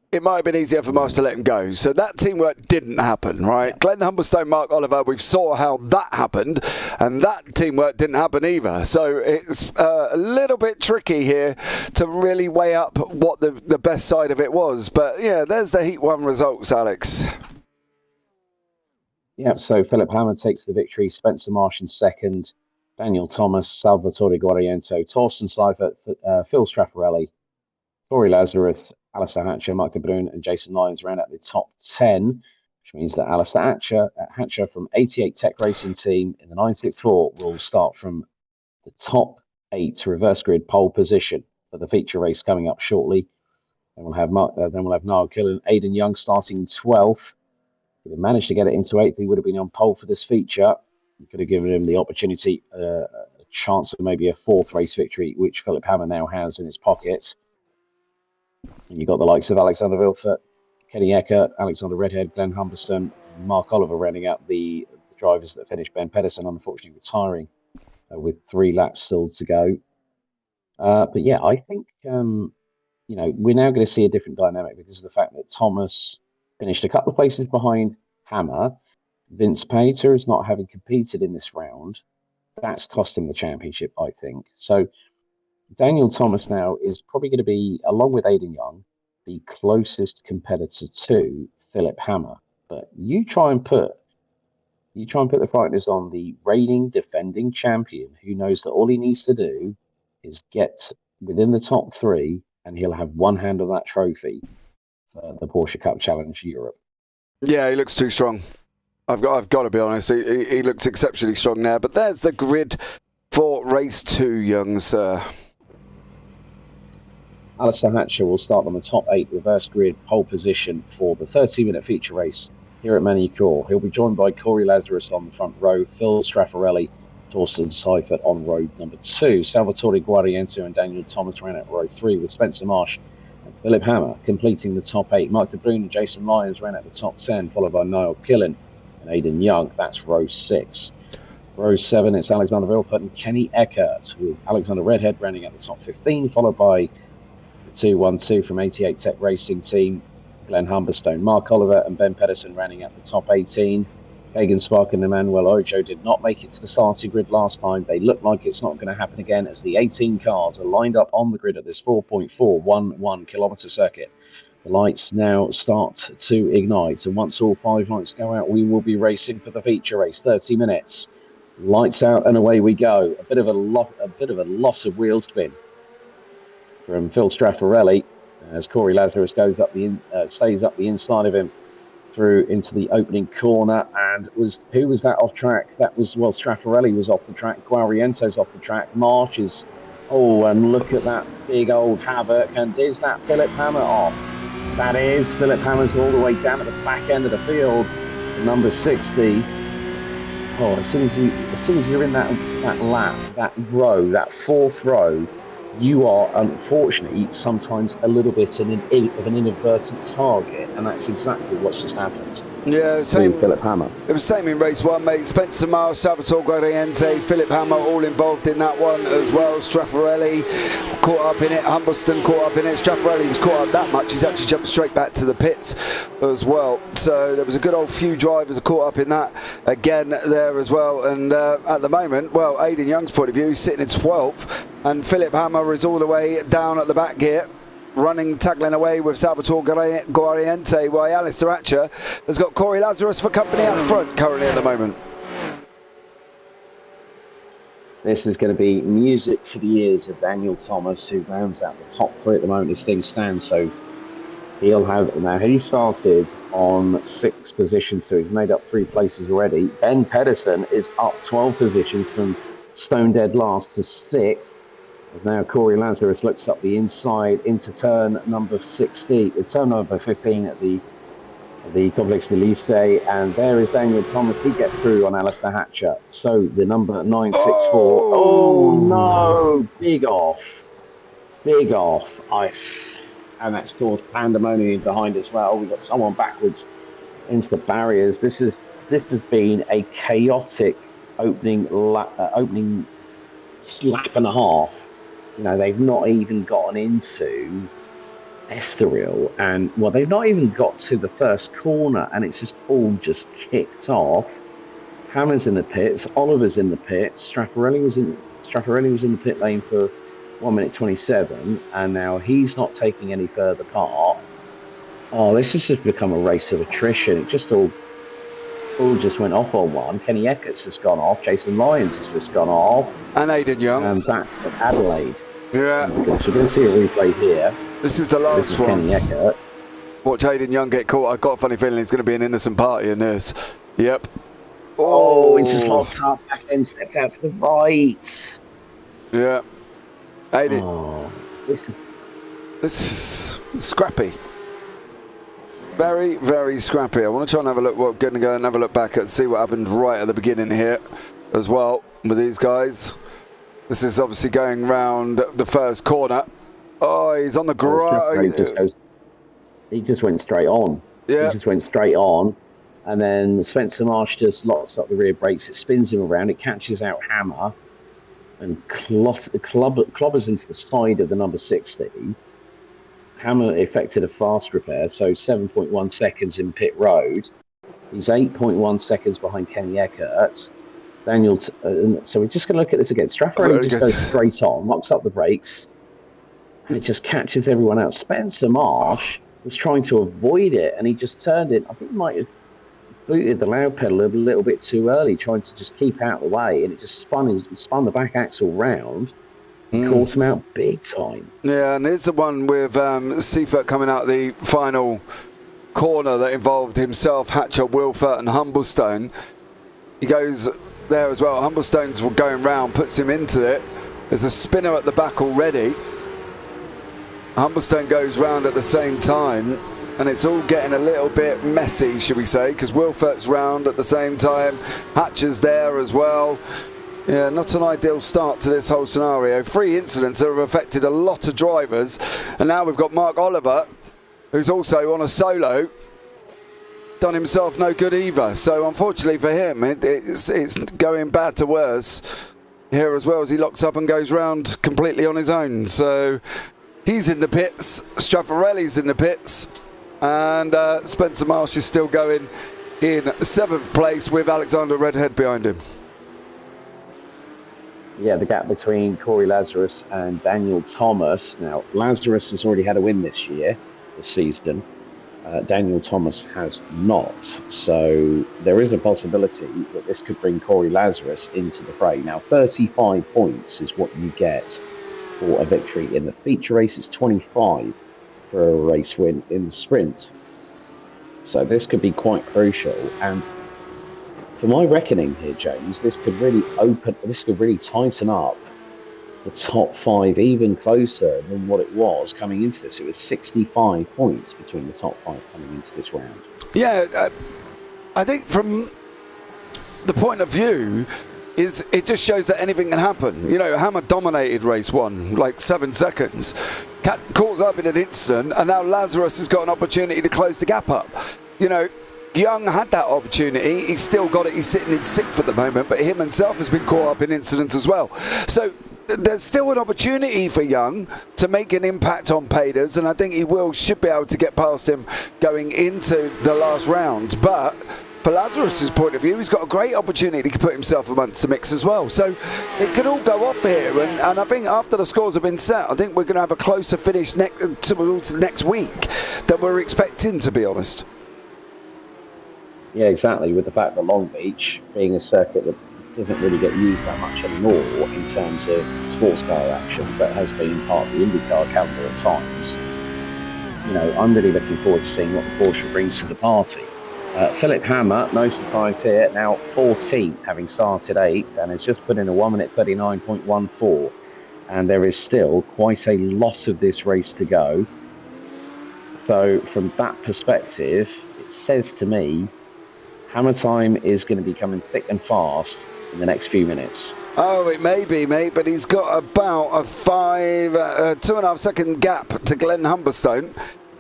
it might have been easier for Marsh to let him go. So that teamwork didn't happen, right? Yeah. Glenn Humberstone, Mark Oliver, we saw how that happened, and that teamwork didn't happen either. So it's a little bit tricky here to really weigh up what the best side of it was. But yeah, there's the Heat 1 results, Alex. Yeah, so Philip Hammer takes the victory, Spencer Marsh in second, Daniel Thomas, Salvatore Guariento, Torsten Seifert, Phil Straffarelli, Corey Lazarus, Alistair Hatcher, Mark de Bruyn and Jason Lyons ran at the top 10, which means that Alistair Hatcher from 88 Tech Racing Team in the 964 will start from the top 8 reverse grid pole position for the feature race coming up shortly. Then we'll have Niall Killen, Aidan Young starting 12th. If he managed to get it into 8th, he would have been on pole for this feature. We could have given him the opportunity, a chance of maybe a 4th race victory, which Philip Hammer now has in his pocket. And you've got the likes of Alexander Vilfert, Kenny Eckert, Alexander Redhead, Glenn Humberston, and Mark Oliver rounding out the drivers that finished. Ben Pedersen, unfortunately, retiring with 3 laps still to go. But yeah, I think, you know, we're now going to see a different dynamic because of the fact that Thomas finished a couple of places behind Hammer. Vince Pater is not having competed in this round. That's cost him the championship, I think. So Daniel Thomas now is probably going to be, along with Aidan Young, the closest competitor to Philip Hammer. But you try and put the fighters on the reigning, defending champion, who knows that all he needs to do is get within the top 3, and he'll have one hand on that trophy for the Porsche Cup Challenge Europe. Yeah, he looks too strong. I've got to be honest. He looks exceptionally strong now. But there's the grid for race 2, young sir. Alistair Hatcher will start on the top 8 reverse grid pole position for the 30-minute feature race here at Magny Cours. He'll be joined by Corey Lazarus on the front row, Phil Straffarelli, Torsten Seifert on row number 2. Salvatore Guariento and Daniel Thomas ran at row 3 with Spencer Marsh and Philip Hammer completing the top 8. Mark de Bruyn and Jason Lyons ran at the top 10, followed by Niall Killen and Aidan Young. That's row 6. Row 7, it's Alexander Vilfert and Kenny Eckert, with Alexander Redhead running at the top 15, followed by 2-1-2 from 88 Tech Racing Team, Glenn Humberstone, Mark Oliver and Ben Pedersen running at the top 18. Hagen Spark and Emmanuel Ojo did not make it to the starting grid last time. They look like it's not going to happen again as the 18 cars are lined up on the grid at this 4.411 kilometre circuit. The lights now start to ignite, and once all 5 lights go out, we will be racing for the feature race. 30 minutes. Lights out and away we go. A bit of a loss of wheel spin from Phil Straffarelli as Corey Lazarus goes up stays up the inside of him through into the opening corner. And who was that off track? That was, well, Straffarelli was off the track. Guariento's off the track. March is, and look at that big old havoc. And is that Philip Hammer off? That is. Philip Hammer's all the way down at the back end of the field. Number 60. As soon as you're in that lap, that row, that fourth row, you are unfortunately sometimes a little bit of an inadvertent target, and that's exactly what's just happened. Yeah, same. Philip Hammer. It was same in race 1, mate. Spencer Marsh, Salvatore Guariente, Philip Hammer, all involved in that one as well. Straffarelli caught up in it. Humbleston caught up in it. Straffarelli was caught up that much. He's actually jumped straight back to the pits as well. So there was a good old few drivers caught up in that again there as well. And at the moment, well, Aidan Young's point of view, he's sitting in 12th, and Philip Hammer is all the way down at the back gear, tackling away with Salvatore Guariente, while Alistair Atcher has got Corey Lazarus for company out front currently at the moment. This is going to be music to the ears of Daniel Thomas, who rounds out the top 3 at the moment as things stand. So he'll have, now he started on 6th position, so he's made up 3 places already. Ben Pedersen is up 12 positions from stone dead last to 6th. Now Corey Lazarus looks up the inside into turn number 15 at the Complex Elysee, and there is Daniel Thomas. He gets through on Alistair Hatcher. So the number 964. Oh no! Big off. And that's caused pandemonium behind as well. We've got someone backwards into the barriers. This has been a chaotic opening slap and a half. You know, they've not even gotten into Estoril, and well, they've not even got to the first corner, and it's just all just kicked off. Hammer's in the pits, Oliver's in the pits, Straffarelli was in the pit lane for 1 minute 27, and now he's not taking any further part. This has just become a race of attrition. It just all just went off on one. Kenny Eckert's has gone off. Jason Lyons has just gone off. And Aidan Young. And that's Adelaide. Yeah. So we're going to see a replay here. This is the last one. Kenny Eckert. Watch Aidan Young get caught. I've got a funny feeling it's going to be an innocent party in this. Yep. He's just locked up. Back end steps out to the right. Yeah. Aidan. This is scrappy. Very, very scrappy. I want to try and have a look. We're going to go and have a look back and see what happened right at the beginning here as well with these guys. This is obviously going round the first corner. He's on the ground. He just went straight on. Yeah. He just went straight on. And then Spencer Marsh just locks up the rear brakes. It spins him around. It catches out Hammer and clobbers into the side of the number 60. Hammer effected a fast repair, so 7.1 seconds in pit road. He's 8.1 seconds behind Kenny Eckert. Daniel, so we're just going to look at this again. Straffarelli just goes straight on, locks up the brakes, and it just catches everyone out. Spencer Marsh was trying to avoid it, and he just turned it. I think he might have booted the loud pedal a little bit too early, trying to just keep out of the way, and it just spun the back axle round. Caught him out big time. Yeah, and here's the one with Seifert coming out the final corner that involved himself, Hatcher, Wilfert and Humblestone. He goes there as well. Humblestone's going round, puts him into it. There's a spinner at the back already. Humblestone goes round at the same time, and it's all getting a little bit messy, should we say, because Wilfert's round at the same time. Hatcher's there as well. Yeah, not an ideal start to this whole scenario. 3 incidents that have affected a lot of drivers, and now we've got Mark Oliver, who's also on a solo, done himself no good either. So unfortunately for him, it's going bad to worse here as well, as he locks up and goes round completely on his own. So he's in the pits, Straffarelli's in the pits, and Spencer Marsh is still going in 7th place with Alexander Redhead behind him. Yeah, the gap between Corey Lazarus and Daniel Thomas. Now, Lazarus has already had a win this season. Daniel Thomas has not. So there is a possibility that this could bring Corey Lazarus into the fray. Now, 35 points is what you get for a victory in the feature race. It's 25 for a race win in the sprint. So this could be quite crucial. And for my reckoning here, James, this could really tighten up the top 5 even closer than what it was coming into this. It was 65 points between the top 5 coming into this round. Yeah, I think from the point of view is it just shows that anything can happen. You know, Hammer dominated race 1, like 7 seconds. Caught up in an instant, and now Lazarus has got an opportunity to close the gap up. You know, Young had that opportunity. He's still got it. He's sitting in 6th at the moment, but him himself has been caught up in incidents as well. So there's still an opportunity for Young to make an impact on Peders, and I think he should be able to get past him going into the last round. But for Lazarus's point of view, he's got a great opportunity to put himself amongst the mix as well. So it could all go off here, and I think after the scores have been set, I think we're going to have a closer finish next week than we're expecting, to be honest. Yeah, exactly, with the fact that Long Beach being a circuit that doesn't really get used that much anymore in terms of sports car action, but has been part of the IndyCar calendar at times. You know, I'm really looking forward to seeing what the Porsche brings to the party. Philip Hammer, no surprise here, now 14th, having started 8th, and has just put in a 1 minute 39.14. And there is still quite a lot of this race to go. So from that perspective, it says to me, Hammer time is going to be coming thick and fast in the next few minutes. Oh, it may be, mate, but he's got about a 2.5 second gap to Glenn Humberstone.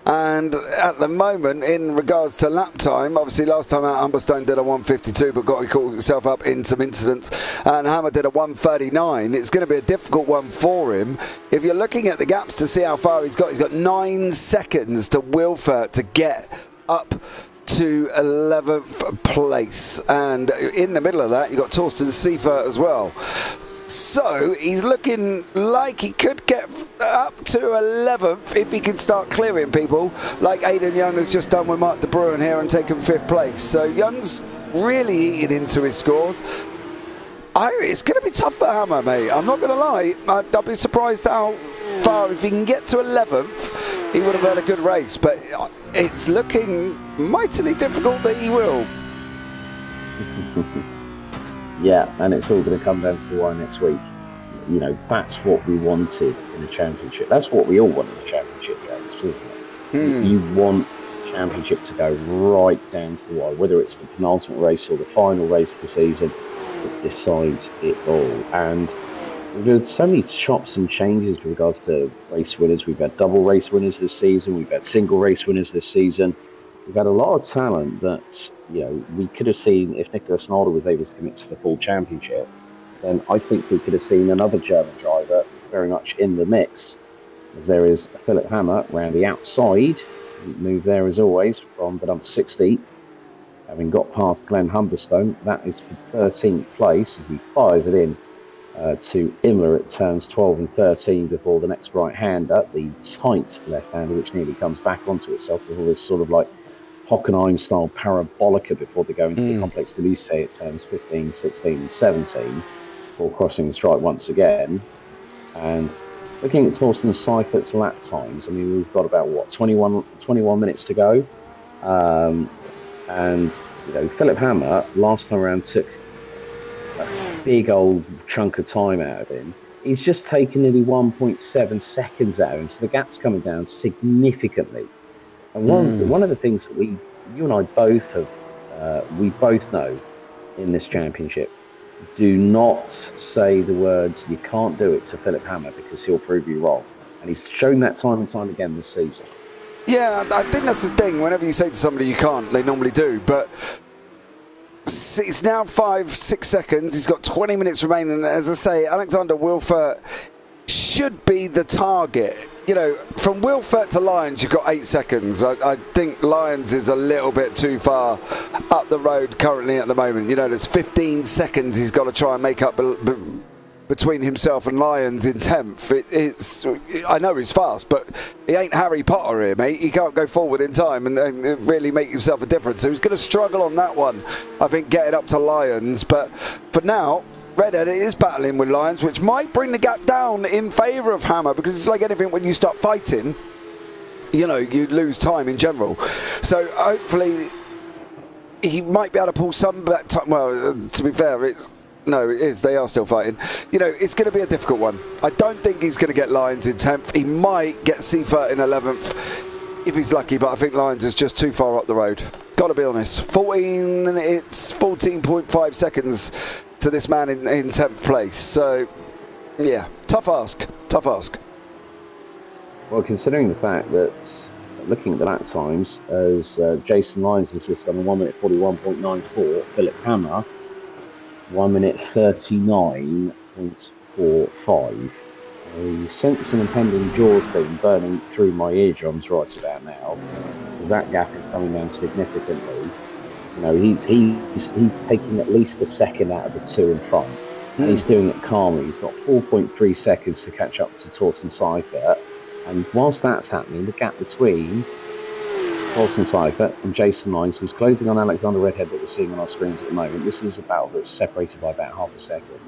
And at the moment, in regards to lap time, obviously last time out Humberstone did a 1:52, but got himself up in some incidents, and Hammer did a 1:39. It's going to be a difficult one for him. If you're looking at the gaps to see how far he's got 9 seconds to Wilfert to get up to 11th place, and in the middle of that you've got Torsten Seifert as well. So he's looking like he could get up to 11th if he can start clearing people like Aidan Young has just done with Mark de Bruin here and taken 5th place. So Young's really eating into his scores. It's going to be tough for Hammer, mate. I'm not going to lie. I'll be surprised how far. If he can get to 11th, he would have had a good race. But it's looking mightily difficult that he will. Yeah, and it's all going to come down to the wire next week. You know, that's what we wanted in a championship. That's what we all want in a championship, James, isn't it? You want the championship to go right down to the wire, whether it's the penultimate race or the final race of the season. It decides it all. And we've had so many chops and changes with regards to race winners. We've had double race winners this season. We've had single race winners this season. We've had a lot of talent that, you know, we could have seen if Nicolas Nalda was able to commit to the full championship. Then I think we could have seen another German driver very much in the mix. As there is Philip Hammer round the outside. Move there as always from the number 60. Having got past Glenn Humberstone, that is for 13th place as he fires it in to Imler at turns 12 and 13 before the next right-hander, the tight left-hander, which nearly comes back onto itself with all this sort of like Hockenheim-style parabolica before they go into the complex Delise at turns 15, 16 and 17 before crossing the stripe once again. And looking at Torsten Seifert's lap times, I mean, we've got about, 21 minutes to go. And, you know, Philip Hammer, last time around, took a big old chunk of time out of him. He's just taken nearly 1.7 seconds out of him, so the gap's coming down significantly. And one of the things that you and I both have, we both know in this championship, do not say the words, you can't do it to Philip Hammer because he'll prove you wrong. And he's shown that time and time again this season. Yeah, I think that's the thing. Whenever you say to somebody you can't, they normally do. But it's now 5-6 seconds. He's got 20 minutes remaining. As I say, Alexander Wilfert should be the target you know, from Wilfert to Lyons, you've got 8 seconds. I think Lyons is a little bit too far up the road currently at the moment. You know, there's 15 seconds he's got to try and make up between himself and Lyons in 10th. I know he's fast, but he ain't Harry Potter here, mate. He can't go forward in time and really make himself a difference. So he's going to struggle on that one, I think, getting up to Lyons. But for now, Redhead is battling with Lyons, which might bring the gap down in favour of Hammer, because it's like anything, when you start fighting, you know, you lose time in general. So hopefully he might be able to pull some back time. Well, to be fair, they are still fighting. You know, it's going to be a difficult one. I don't think he's going to get Lyons in 10th. He might get Seifert in 11th if he's lucky, but I think Lyons is just too far up the road. Got to be honest. It's 14.5 seconds to this man in 10th place. So, yeah, tough ask. Well, considering the fact that, looking at the lap times, as Jason Lyons has just done a 1 minute 41.94, Philip Hammer 1 minute 39.45. The sensing and pending jaw's been burning through my eardrums right about now, because that gap is coming down significantly. You know, he's taking at least a second out of the two in front, and he's doing it calmly. He's got 4.3 seconds to catch up to Torsten Seifert, and whilst that's happening, the gap between Torsten Seifert and Jason Lyons, who's closing on Alexander Redhead that we're seeing on our screens at the moment, this is a battle that's separated by about half a second.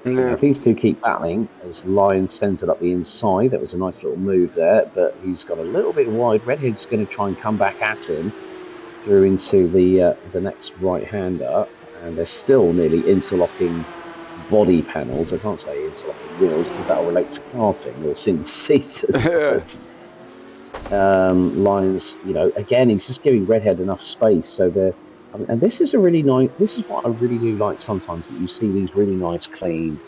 Yeah. If these two keep battling, as Lyons sends it up the inside, that was a nice little move there, but he's got a little bit wide. Redhead's going to try and come back at him through into the next right-hander, and they're still nearly interlocking body panels. I can't say interlocking wheels because that'll relate to karting or single seaters. Lyons, you know, again, he's just giving Redhead enough space, so they're. And this is a really nice. This is what I really do like sometimes, that you see these really nice, clean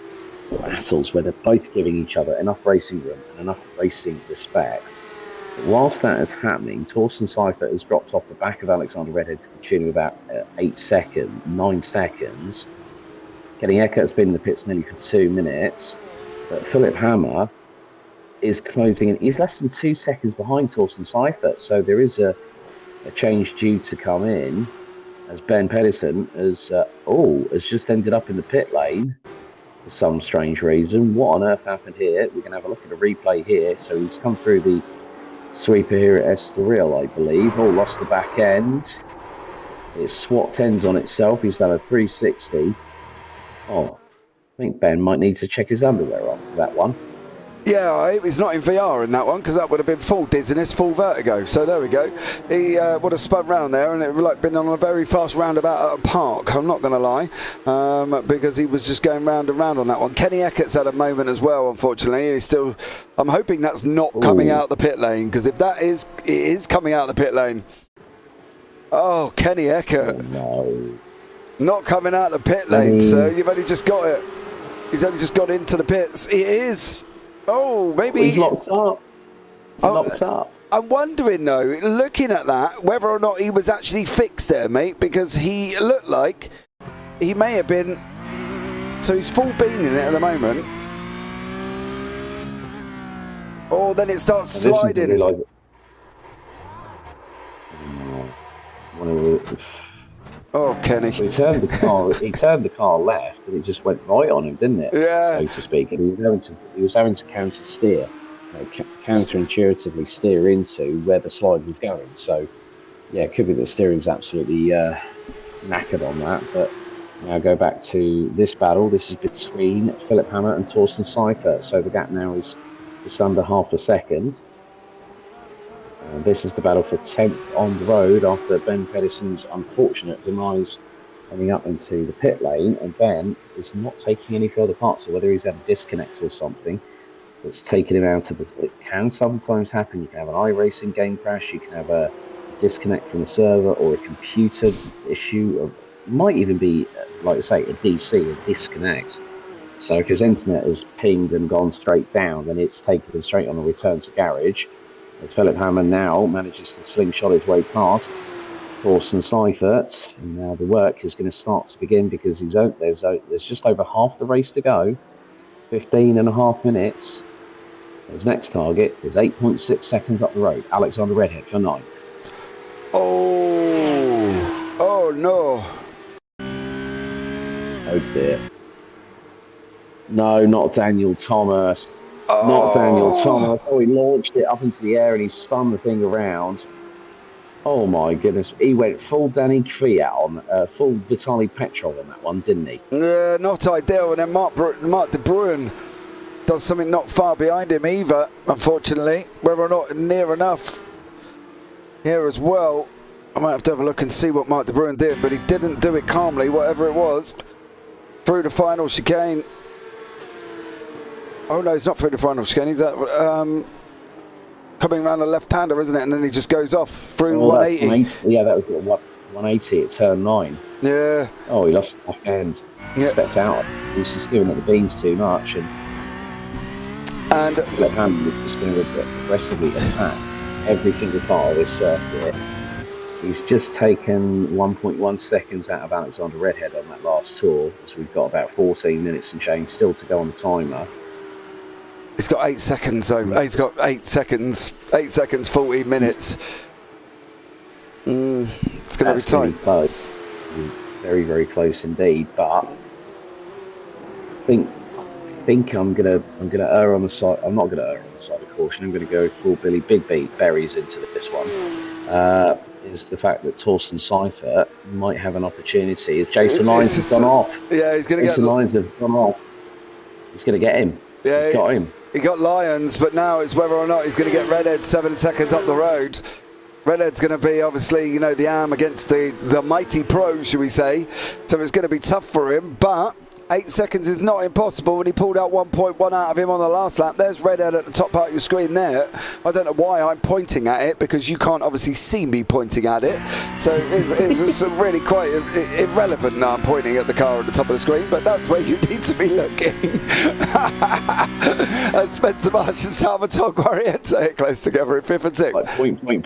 battles where they're both giving each other enough racing room and enough racing respect. But whilst that is happening, Torsten Seifert has dropped off the back of Alexander Redhead to the tune of about 9 seconds. Kenny Eckert's been in the pits nearly for 2 minutes, but Philip Hammer is closing in. He's less than 2 seconds behind Torsten Seifert, so there is a change due to come in, as Ben Pedersen has just ended up in the pit lane for some strange reason. What on earth happened here? We're going to have a look at a replay here. So he's come through the sweeper here at Estoril, I believe. Lost the back end. It's swapped ends on itself. He's done a 360. I think Ben might need to check his underwear after that one. Yeah, he's not in VR in that one, because that would have been full dizziness, full vertigo. So there we go. He would have spun round there, and it would have been on a very fast roundabout at a park, I'm not going to lie, because he was just going round and round on that one. Kenny Eckert's had a moment as well, unfortunately. He's still. I'm hoping that's not coming out the pit lane, because if that is, it is coming out the pit lane. Oh, Kenny Eckert. Oh, no. Not coming out the pit lane, so you've only just got it. He's only just got into the pits. It is. Oh, maybe he's locked up. Locked up. I'm wondering though, looking at that, whether or not he was actually fixed there, mate, because he looked like he may have been. So he's full bean in it at the moment. Oh, then it starts sliding. Oh, Kenny. He turned the car left, and it just went right on him, didn't it? Yeah. So to speak. And he was having to counter steer, counterintuitively steer into where the slide was going. So, yeah, it could be the steering's absolutely knackered on that. But now go back to this battle. This is between Philip Hammer and Torsten Seifert. So the gap now is just under half a second. This is the battle for 10th on the road after Ben Pedersen's unfortunate demise ending up into the pit lane, and Ben is not taking any further parts. So whether he's had a disconnect or something that's taken him out of it can sometimes happen. You can have an iRacing game crash, you can have a disconnect from the server or a computer issue, or might even be, like I say, a DC, a disconnect. So if his internet has pinged and gone straight down, then it's taken him straight on a return to garage. Philip Hammer now manages to slingshot his way past Torsten Seifert, and now the work is going to start to begin, because there's just over half the race to go, 15 and a half minutes. His next target is 8.6 seconds up the road. Alexander Redhead for 9th. Oh no. Oh dear. No, not Daniel Thomas. Not Daniel Thomas. Oh, he launched it up into the air and he spun the thing around. Oh my goodness. He went full Danny Kvyat on, full Vitaly Petrov on that one, didn't he? Not ideal. And then Mark de Bruin does something not far behind him either, unfortunately. Whether or not near enough here as well. I might have to have a look and see what Mark de Bruin did, but he didn't do it calmly, whatever it was. Through the final chicane. Oh no, he's not through the final chicane. He's coming around a left-hander, isn't it? And then he just goes off through 180. Yeah, that was 180 at turn 9. Yeah. Oh, he lost the back end. Yeah. Steps out. He's just giving it the beans too much. And left hand is just going to aggressively attack every single part of this circuit. He's just taken 1.1 seconds out of Alexander Redhead on that last tour. So we've got about 14 minutes and change still to go on the timer. He's got 8 seconds, though. He's got 8 seconds. 8 seconds, 14 minutes. It's going to be tight. Close. Very, very close indeed. But I think I'm gonna err on the side. I'm not gonna err on the side of caution. I'm gonna go full Billy Big Berries into this one. Is the fact that Torsten Seifert might have an opportunity. Jason Lyons has gone off. Yeah, he's going to get... Jason Lyons has gone off. He's going to get him. Yeah, he's got him. He got Lyons, but now it's whether or not he's going to get Redhead 7 seconds up the road. Redhead's going to be, obviously, the arm against the mighty pro, should we say. So it's going to be tough for him, but 8 seconds is not impossible when he pulled out 1.1 out of him on the last lap. There's Redhead at the top part of your screen there. I don't know why I'm pointing at it, because you can't obviously see me pointing at it. So it's really quite irrelevant now I'm pointing at the car at the top of the screen, but that's where you need to be looking. Spencer Marsh and Salvatore Guariente close together in 5th and 6th.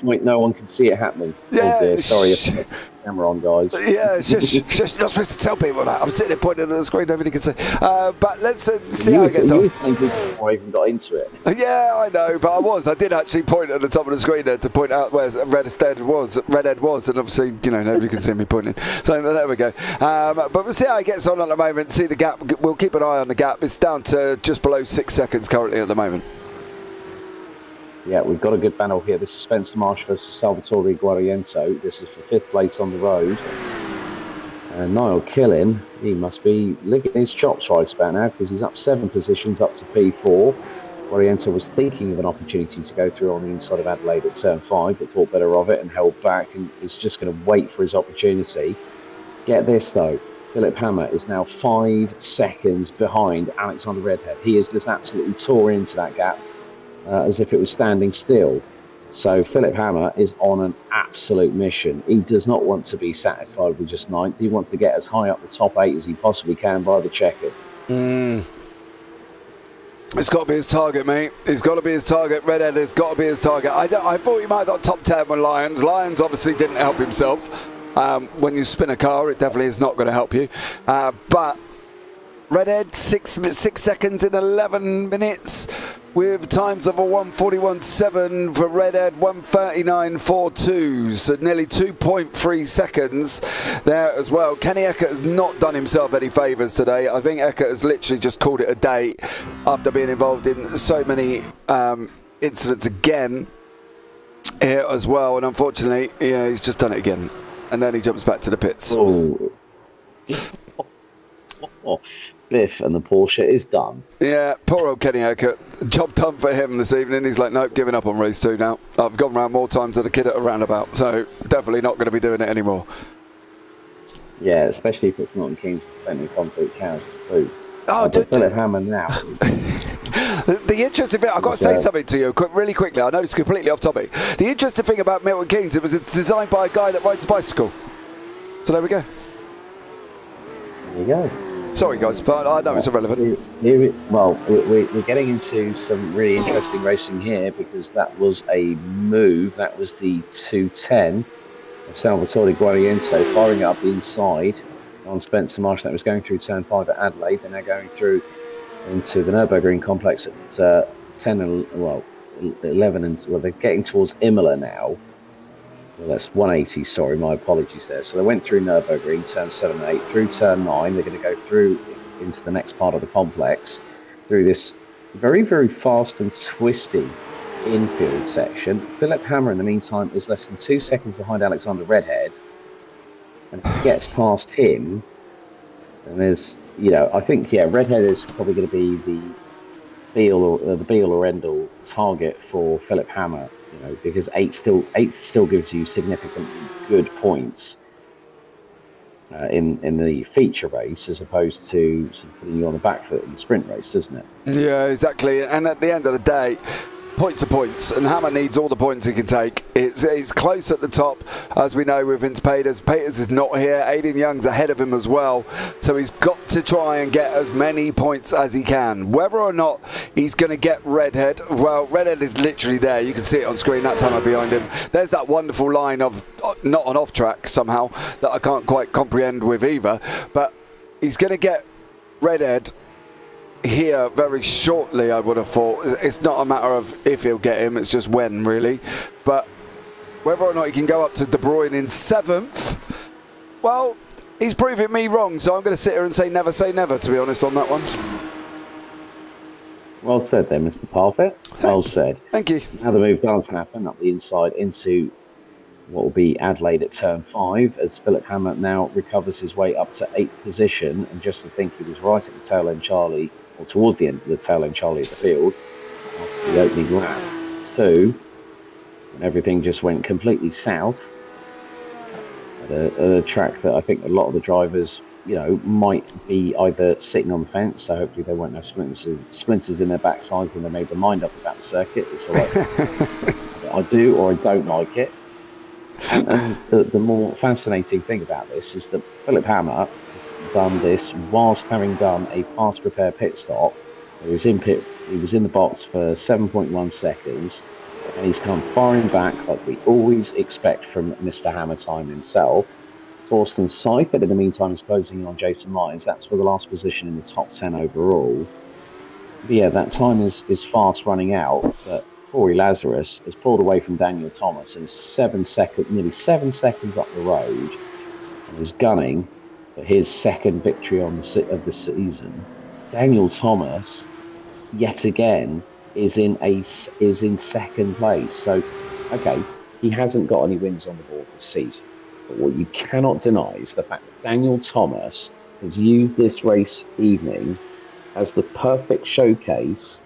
Point. No one can see it happening. Yeah. Oh dear. Sorry if the camera on, guys. Yeah, you're not supposed to tell people that. I'm sitting there pointing at the screen, nobody can see. But let's see how it gets on. You were telling people before I even got into it. Yeah, I know, but I did actually point at the top of the screen there to point out where Redhead was, and obviously, nobody can see me pointing. So there we go. But we'll see how it gets on at the moment, see the gap. We'll keep an eye on the gap. It's down to just below 6 seconds currently at the moment. Yeah, we've got a good battle here. This is Spencer Marsh versus Salvatore Guariento. This is for 5th place on the road. And Niall Killen, he must be licking his chops right about now, because he's up 7 positions up to P4. Guariento was thinking of an opportunity to go through on the inside of Adelaide at turn 5, but thought better of it and held back, and is just going to wait for his opportunity. Get this though, Philip Hammer is now 5 seconds behind Alexander Redhead. He is just absolutely tore into that gap as if it was standing still. So Philip Hammer is on an absolute mission. He does not want to be satisfied with just 9th. He wants to get as high up the top 8 as he possibly can by the checkered. It's got to be his target, mate. It's got to be his target. Redhead has got to be his target. I thought he might have got top 10 with Lyons. Lyons obviously didn't help himself. When you spin a car, it definitely is not going to help you. But Redhead, 6 seconds in 11 minutes. With times of a 1:41.7 for Redhead, 1:39.42, so nearly 2.3 seconds there as well. Kenny Eckert has not done himself any favours today. I think Eckert has literally just called it a day after being involved in so many incidents again here as well, and unfortunately, he's just done it again, and then he jumps back to the pits. Biff and the Porsche is done. Yeah, poor old Kenny Eckert. Job done for him this evening. He's like, nope, giving up on race 2 now. I've gone round more times than a kid at a roundabout, so definitely not going to be doing it anymore. Yeah, especially if it's not keen for plenty of concrete cows to prove. Oh, Philip Hammer now. The interesting thing, I've got to say something to you really quickly. I know it's completely off topic. The interesting thing about Milton Keynes, it was designed by a guy that rides a bicycle. So there we go. There you go. Sorry, guys, but I know it's irrelevant. Well, we're getting into some really interesting racing here, because that was a move. That was the 210 of Salvatore Guariento firing it up the inside on Spencer Marsh. That was going through turn 5 at Adelaide. They're now going through into the Nürburgring complex at 10 and, 11 and, they're getting towards Imola now. Well, that's 180, sorry, my apologies there. So they went through Nürburgring, turn 7 and 8, through turn 9. They're going to go through into the next part of the complex, through this very, very fast and twisty infield section. Philip Hammer, in the meantime, is less than 2 seconds behind Alexander Redhead. And if he gets past him, then there's, I think, Redhead is probably going to be the be all or end all target for Philip Hammer, because eight still gives you significantly good points in the feature race, as opposed to sort of putting you on the back foot in the sprint race, doesn't it? Yeah, exactly. And at the end of the day, points are points, and Hammer needs all the points he can take. It's close at the top, as we know with Vince Peters. Peters is not here. Aidan Young's ahead of him as well, so he's got to try and get as many points as he can. Whether or not he's going to get Redhead, well, Redhead is literally there. You can see it on screen. That's Hammer behind him. There's that wonderful line of not an off track somehow that I can't quite comprehend with either, but he's going to get Redhead here very shortly, I would have thought. It's not a matter of if he'll get him, it's just when, really. But whether or not he can go up to De Bruyne in 7th, well, he's proving me wrong, so I'm going to sit here and say never, to be honest, on that one. Well said there, Mr. Parfitt. Well said. Thank you. Now the move does happen up the inside into what will be Adelaide at turn 5, as Philip Hammer now recovers his way up to 8th position, and just to think he was right at the tail end Charlie, or toward the end of the tail end Charlie of the field, after the opening lap 2, and everything just went completely south at a track that I think a lot of the drivers, might be either sitting on the fence, so hopefully they won't have splinters in their backsides when they made their mind up about the circuit. It's all right. I do or I don't like it. And the more fascinating thing about this is that Philip Hammer has done this whilst having done a fast repair pit stop. He was in the box for 7.1 seconds, and he's come firing back like we always expect from Mr. Hammer Time himself. Torsten Seifert, in the meantime, is closing on Jason Myers. That's for the last position in the top 10 overall. But yeah, that time is fast running out, but Corey Lazarus has pulled away from Daniel Thomas and is nearly 7 seconds up the road, and is gunning for his second victory of the season. Daniel Thomas, yet again, is in second place. So, okay, he hasn't got any wins on the board this season, but what you cannot deny is the fact that Daniel Thomas has used this race evening as the perfect showcase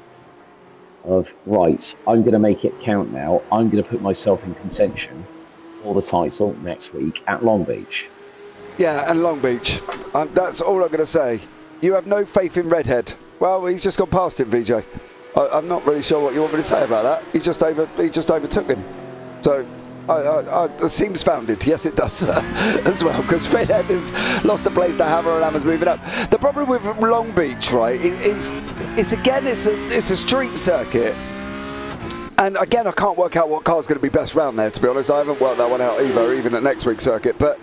of, right, I'm going to make it count now. I'm going to put myself in contention for the title next week at Long Beach. Yeah, and Long Beach. That's all I'm going to say. You have no faith in Redhead. Well, he's just gone past him, VJ. I'm not really sure what you want me to say about that. He just overtook him. So it seems founded. Yes, it does as well, because Redhead has lost the place to Hammer, and Hammer's moving up. The problem with Long Beach, right, is it's a street circuit. And again, I can't work out what car's going to be best round there, to be honest. I haven't worked that one out either, even at next week's circuit. But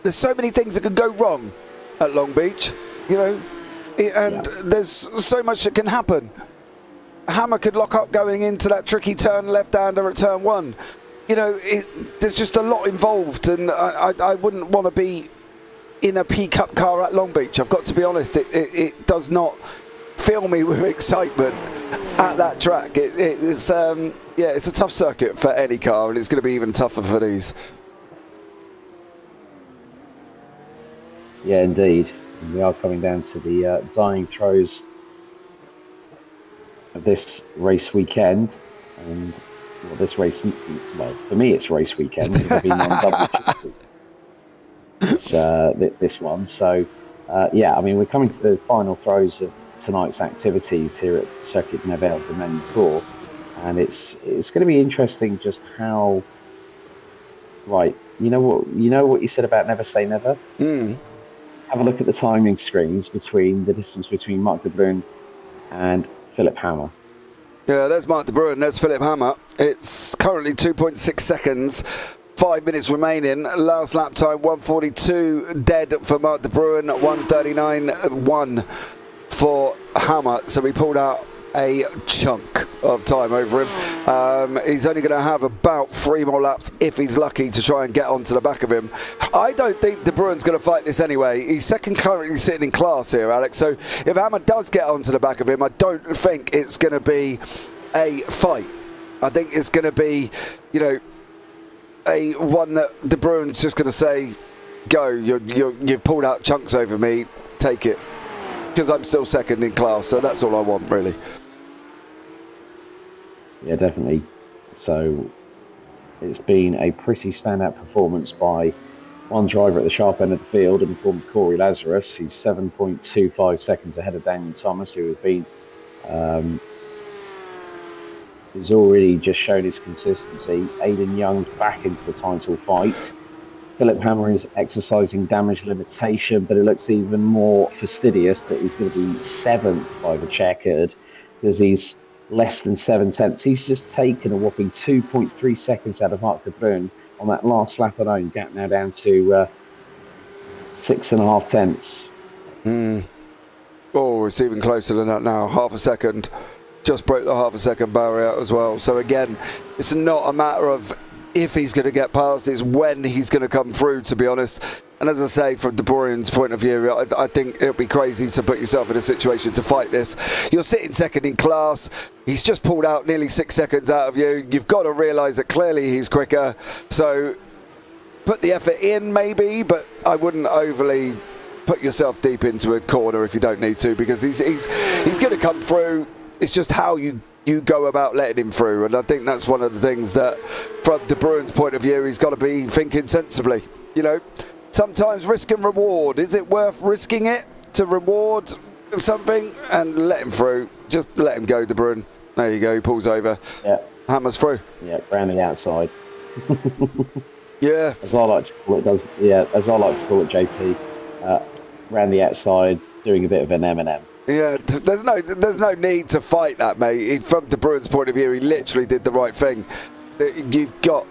there's so many things that can go wrong at Long Beach, and there's so much that can happen. Hammer could lock up going into that tricky turn left-hander at turn 1. There's just a lot involved, and I wouldn't want to be in a PCUP car at Long Beach. I've got to be honest, it does not fill me with excitement at that track. It's a tough circuit for any car, and it's going to be even tougher for these. Yeah, indeed. We are coming down to the dying throes of this race weekend, and for me it's race weekend because I've been on double this one. So we're coming to the final throes of tonight's activities here at Circuit Nevers de Magny, and it's going to be interesting just how, right, you know what you said about never say never. Have a look at the timing screens the distance between Mark de Bruyne and Philip Hammer. Yeah, there's Mark de Bruyne, there's Philip Hammer. It's currently 2.6 seconds, 5 minutes remaining. Last lap time 1:42 dead for Mark de Bruyne, 1:39.1 for Hammer. So we pulled out a chunk of time over him. He's only going to have about 3 more laps if he's lucky to try and get onto the back of him. I don't think De Bruyn's going to fight this anyway. He's second currently sitting in class here, Alex. So if Hammer does get onto the back of him, I don't think it's going to be a fight. I think it's going to be, you know, a one that De Bruyn's just going to say, go, you've pulled out chunks over me, take it. Because I'm still second in class, so that's all I want, really. Yeah, definitely. So it's been a pretty standout performance by one driver at the sharp end of the field in the form of Corey Lazarus. He's 7.25 seconds ahead of Daniel Thomas, who has been has already just shown his consistency. Aidan Young back into the title fight. Philip Hammer is exercising damage limitation, but it looks even more fastidious that he's going to be 7th by the checkered because he's less than 7 tenths. He's just taken a whopping 2.3 seconds out of Mark De Bruyn on that last lap alone. Gap now down to 6.5 tenths. Oh, it's even closer than that now. Half a second. Just broke the half a second barrier as well. So again, it's not a matter of if he's going to get past, it's when he's going to come through, to be honest. And as I say, from De Bruyn's point of view, I think it would be crazy to put yourself in a situation to fight this. You're sitting second in class. He's just pulled out nearly 6 seconds out of you. You've got to realise that clearly he's quicker. So put the effort in, maybe, but I wouldn't overly put yourself deep into a corner if you don't need to, because he's going to come through. It's just how you go about letting him through, and I think that's one of the things that, from De Bruyn's point of view, he's got to be thinking sensibly. You know, sometimes risk and reward. Is it worth risking it to reward something? And let him through. Just let him go, De Bruyn. There you go. He pulls over. Yeah. Hammers through. Yeah, round the outside. Yeah. As I like to call it, as I like to call it, JP, round the outside, doing a bit of an M&M. Yeah, there's no need to fight that, mate. From De Bruyn's point of view, he literally did the right thing. You've got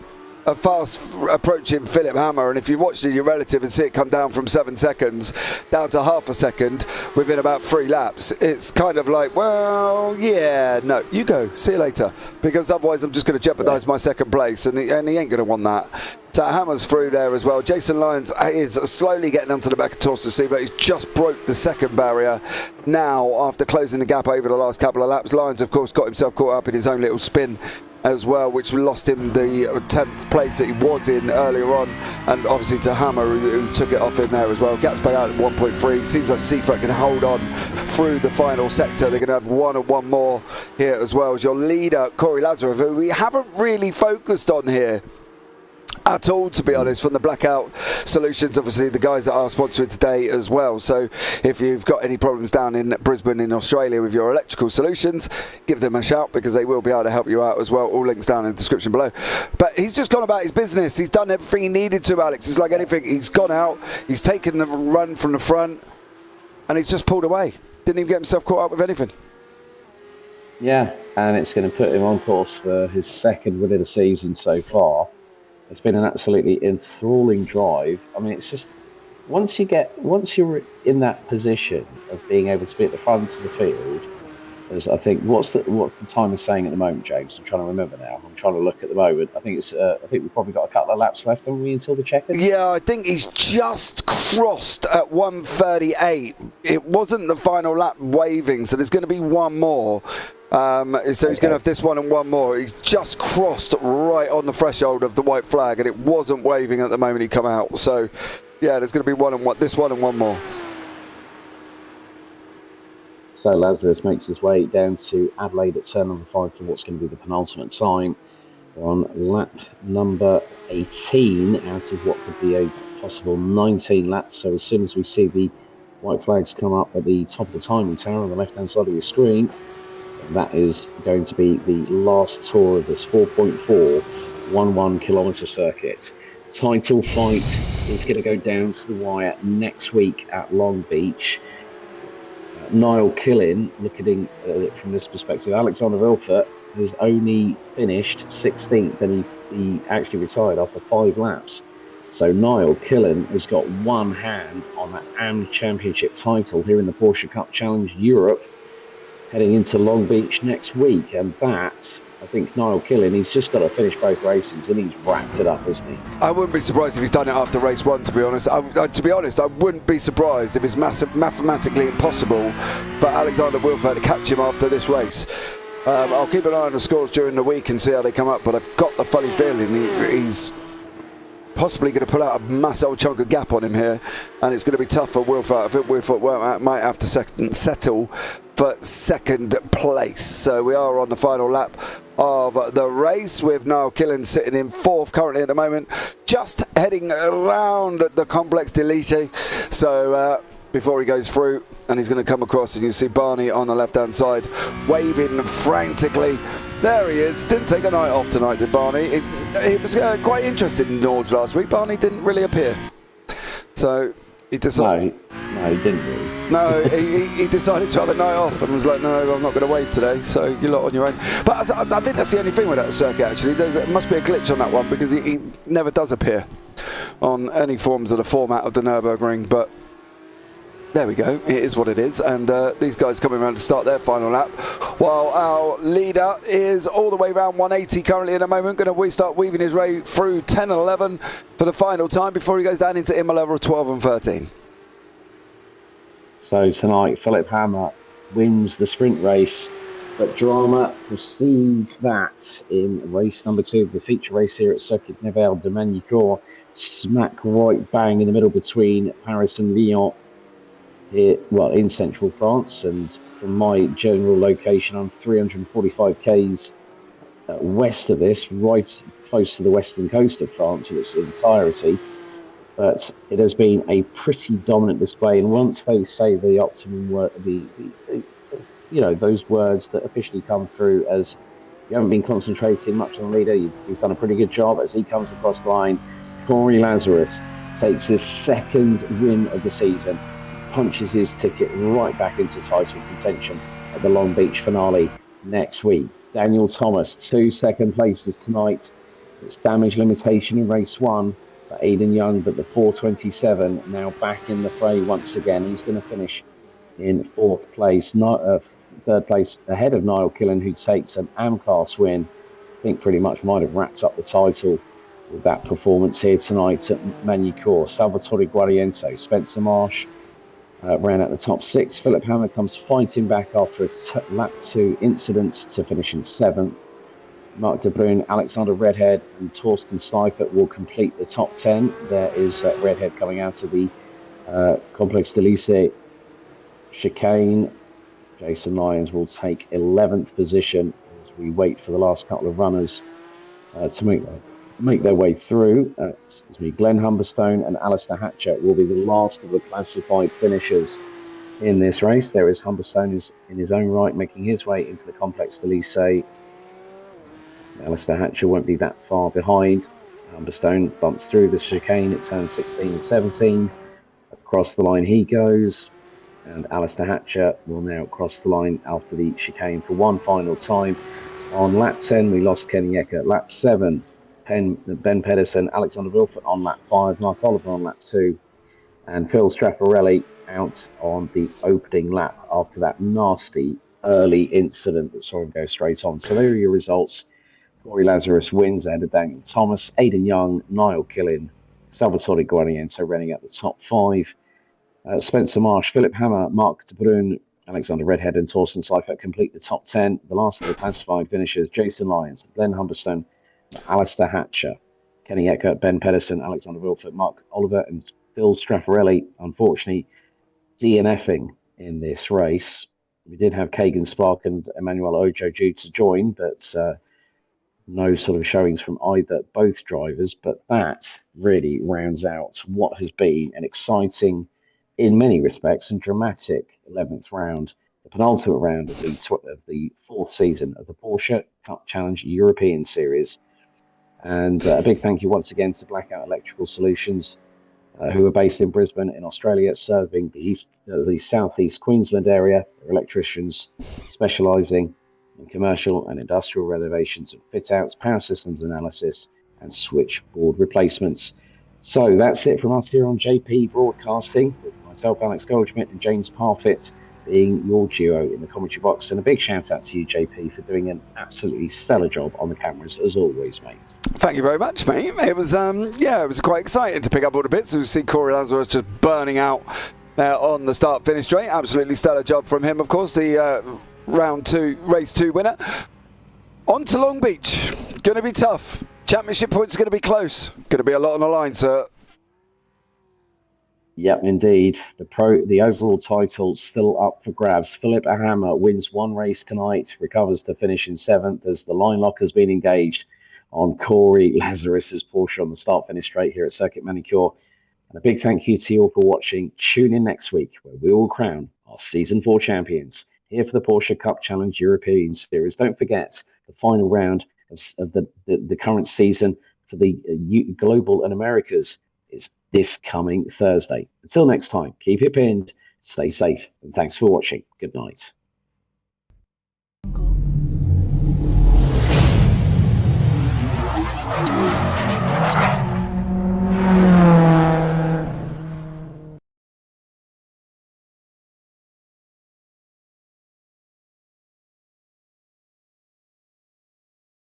a fast approaching Philip Hammer, and if you watched your relative and see it come down from 7 seconds down to half a second within about 3 laps, it's kind of like, well, yeah, no, you go, see you later, because otherwise I'm just going to jeopardise my second place, and he ain't going to want that. So Hammer's through there as well. Jason Lyons is slowly getting onto the back of Torsten Sievert. He's just broke the second barrier now after closing the gap over the last couple of laps. Lyons, of course, got himself caught up in his own little spin as well, which lost him the 10th place that he was in earlier on, and obviously to Hammer, who took it off in there as well. Gaps back out at 1.3. Seems like Sievert can hold on through the final sector. They're going to have one more here as well, as your leader, Corey Lazarus, who we haven't really focused on here at all, to be honest, from the Blackout Solutions, obviously the guys that are sponsoring today as well. So if you've got any problems down in Brisbane in Australia with your electrical solutions, give them a shout, because they will be able to help you out as well. All links down in the description below. But he's just gone about his business. He's done everything he needed to, Alex. It's like anything. He's gone out, he's taken the run from the front, and he's just pulled away. Didn't even get himself caught up with anything. Yeah, and it's going to put him on course for his second win of the season so far. It's been an absolutely enthralling drive. I mean, it's just once you're in that position of being able to be at the front of the field, as I think what the time is saying at the moment, James. I'm trying to remember now. I'm trying to look at the moment. I think we've probably got a couple of laps left, haven't we, until the checkers? Yeah, I think he's just crossed at 1:38. It wasn't the final lap waving, so there's going to be one more. So he's going to have this one and one more. He's just crossed right on the threshold of the white flag, and it wasn't waving at the moment he come out. So, yeah, there's going to be this one and one more. So Lazarus makes his way down to Adelaide at turn number 5 for what's going to be the penultimate time. We're on lap number 18 out of what could be a possible 19 laps. So as soon as we see the white flags come up at the top of the timing tower on the left-hand side of your screen, that is going to be the last tour of this 4.411 kilometre circuit. Title fight is going to go down to the wire next week at Long Beach. Niall Killin, looking from this perspective, Alexander Vilfort has only finished 16th, and he actually retired after 5 laps. So Niall Killin has got one hand on that AM Championship title here in the Porsche Cup Challenge Europe. heading into Long Beach next week. And that, I think Niall Killen, he's just got to finish both races and he's wrapped it up, hasn't he? I wouldn't be surprised if he's done it after race 1, to be honest. I wouldn't be surprised if it's mathematically impossible for Alexander Wilford to catch him after this race. I'll keep an eye on the scores during the week and see how they come up, but I've got the funny feeling he's possibly going to pull out a massive old chunk of gap on him here, and it's going to be tough for Wilford. I think Wilford might have to settle for second place. So we are on the final lap of the race with Niall Killen sitting in 4th currently at the moment, just heading around the complex d'Elite. So before he goes through, and he's going to come across, and you see Barney on the left hand side waving frantically. There he is. Didn't take a night off tonight, did Barney? He was quite interested in Nords last week. Barney didn't really appear, so he decided. No, he didn't really. No, he decided to have a night off and was like, no, I'm not going to wave today, so you're lot on your own. But I think that's the only thing with that circuit, actually. There must be a glitch on that one, because he never does appear on any forms of the format of the Nürburgring. But there we go, it is what it is. And these guys coming around to start their final lap, while our leader is all the way around 180 currently at the moment, going to start weaving his way through 10 and 11 for the final time before he goes down into Imola of 12 and 13. So tonight, Philip Hammer wins the sprint race, but drama precedes that in race number 2 of the feature race here at Circuit Nivelle de Magny Cours, smack right bang in the middle between Paris and Lyon, here, well, in central France. And from my general location, I'm 345 k's west of this, right close to the western coast of France in its entirety. But it has been a pretty dominant display, and once they say the optimum word, those words that officially come through as you haven't been concentrating much on the leader, you've done a pretty good job. As he comes across the line, Corey Lazarus takes his 2nd win of the season, punches his ticket right back into title contention at the Long Beach finale next week. Daniel Thomas, 2 second places tonight. It's damage limitation in race 1. For Aidan Young, but the 427 now back in the fray once again. He's going to finish in 4th place, 3rd place ahead of Niall Killen, who takes an AM-class win. I think pretty much might have wrapped up the title with that performance here tonight at Magny Cours. Salvatore Guariento, Spencer Marsh ran at the top 6. Philip Hammer comes fighting back after a lap 2 incident to finish in 7th. Mark de Bruyn, Alexander Redhead and Torsten Seifert will complete the top 10. There is Redhead coming out of the Complex d'Elysée chicane. Jason Lyons will take 11th position as we wait for the last couple of runners to make their way through. Glenn Humberstone and Alistair Hatcher will be the last of the classified finishers in this race. There is Humberstone is in his own right making his way into the Complex d'Elysée. Alistair Hatcher won't be that far behind. Humberstone bumps through the chicane at turns 16 and 17. Across the line he goes, and Alistair Hatcher will now cross the line after the chicane for one final time. On lap 10, we lost Kenny Eckert. Lap 7, Ben Pedersen, Alexander Wilford on lap 5, Mark Oliver on lap 2, and Phil Straffarelli out on the opening lap after that nasty early incident that saw him go straight on. So there are your results. Corey Lazarus wins ahead of Daniel Thomas, Aidan Young, Niall Killen, Salvatore Guariento running at the top 5. Spencer Marsh, Philip Hammer, Mark de Bruyn, Alexander Redhead and Torsten Seifert complete the top 10. The last of the classified finishers, Jason Lyons, Glenn Humberstone, Alistair Hatcher, Kenny Eckert, Ben Pedersen, Alexander Wilford, Mark Oliver and Phil Straffarelli, unfortunately DNFing in this race. We did have Kagan Spark and Emmanuel Ojo due to join, but no sort of showings from both drivers. But that really rounds out what has been an exciting, in many respects, and dramatic 11th round, the penultimate round of the 4th season of the Porsche Cup Challenge European Series. And a big thank you once again to Blackout Electrical Solutions, who are based in Brisbane in Australia, serving the southeast Queensland area. They're electricians specialising in commercial and industrial renovations and fit-outs, power systems analysis, and switchboard replacements. So that's it from us here on JP Broadcasting with myself, Alex Goldschmidt, and James Parfitt. being your duo in the commentary box. And a big shout out to you, JP, for doing an absolutely stellar job on the cameras, as always, mate. Thank you very much, mate. It was, it was quite exciting to pick up all the bits. We see Corey Lazarus just burning out on the start-finish straight. Absolutely stellar job from him, of course, the race 2 winner. On to Long Beach. Going to be tough. Championship points are going to be close. Going to be a lot on the line, sir. Yep, indeed. The overall title still up for grabs. Philip Ahammer wins one race tonight, recovers to finish in 7th as the line lock has been engaged on Corey Lazarus's Porsche on the start-finish straight here at Circuit Manicure. And a big thank you to you all for watching. Tune in next week where we will crown our Season 4 champions here for the Porsche Cup Challenge European Series. Don't forget the final round of the current season for the Global and Americas is this coming Thursday. Until next time, keep it pinned, stay safe, and thanks for watching. Good night.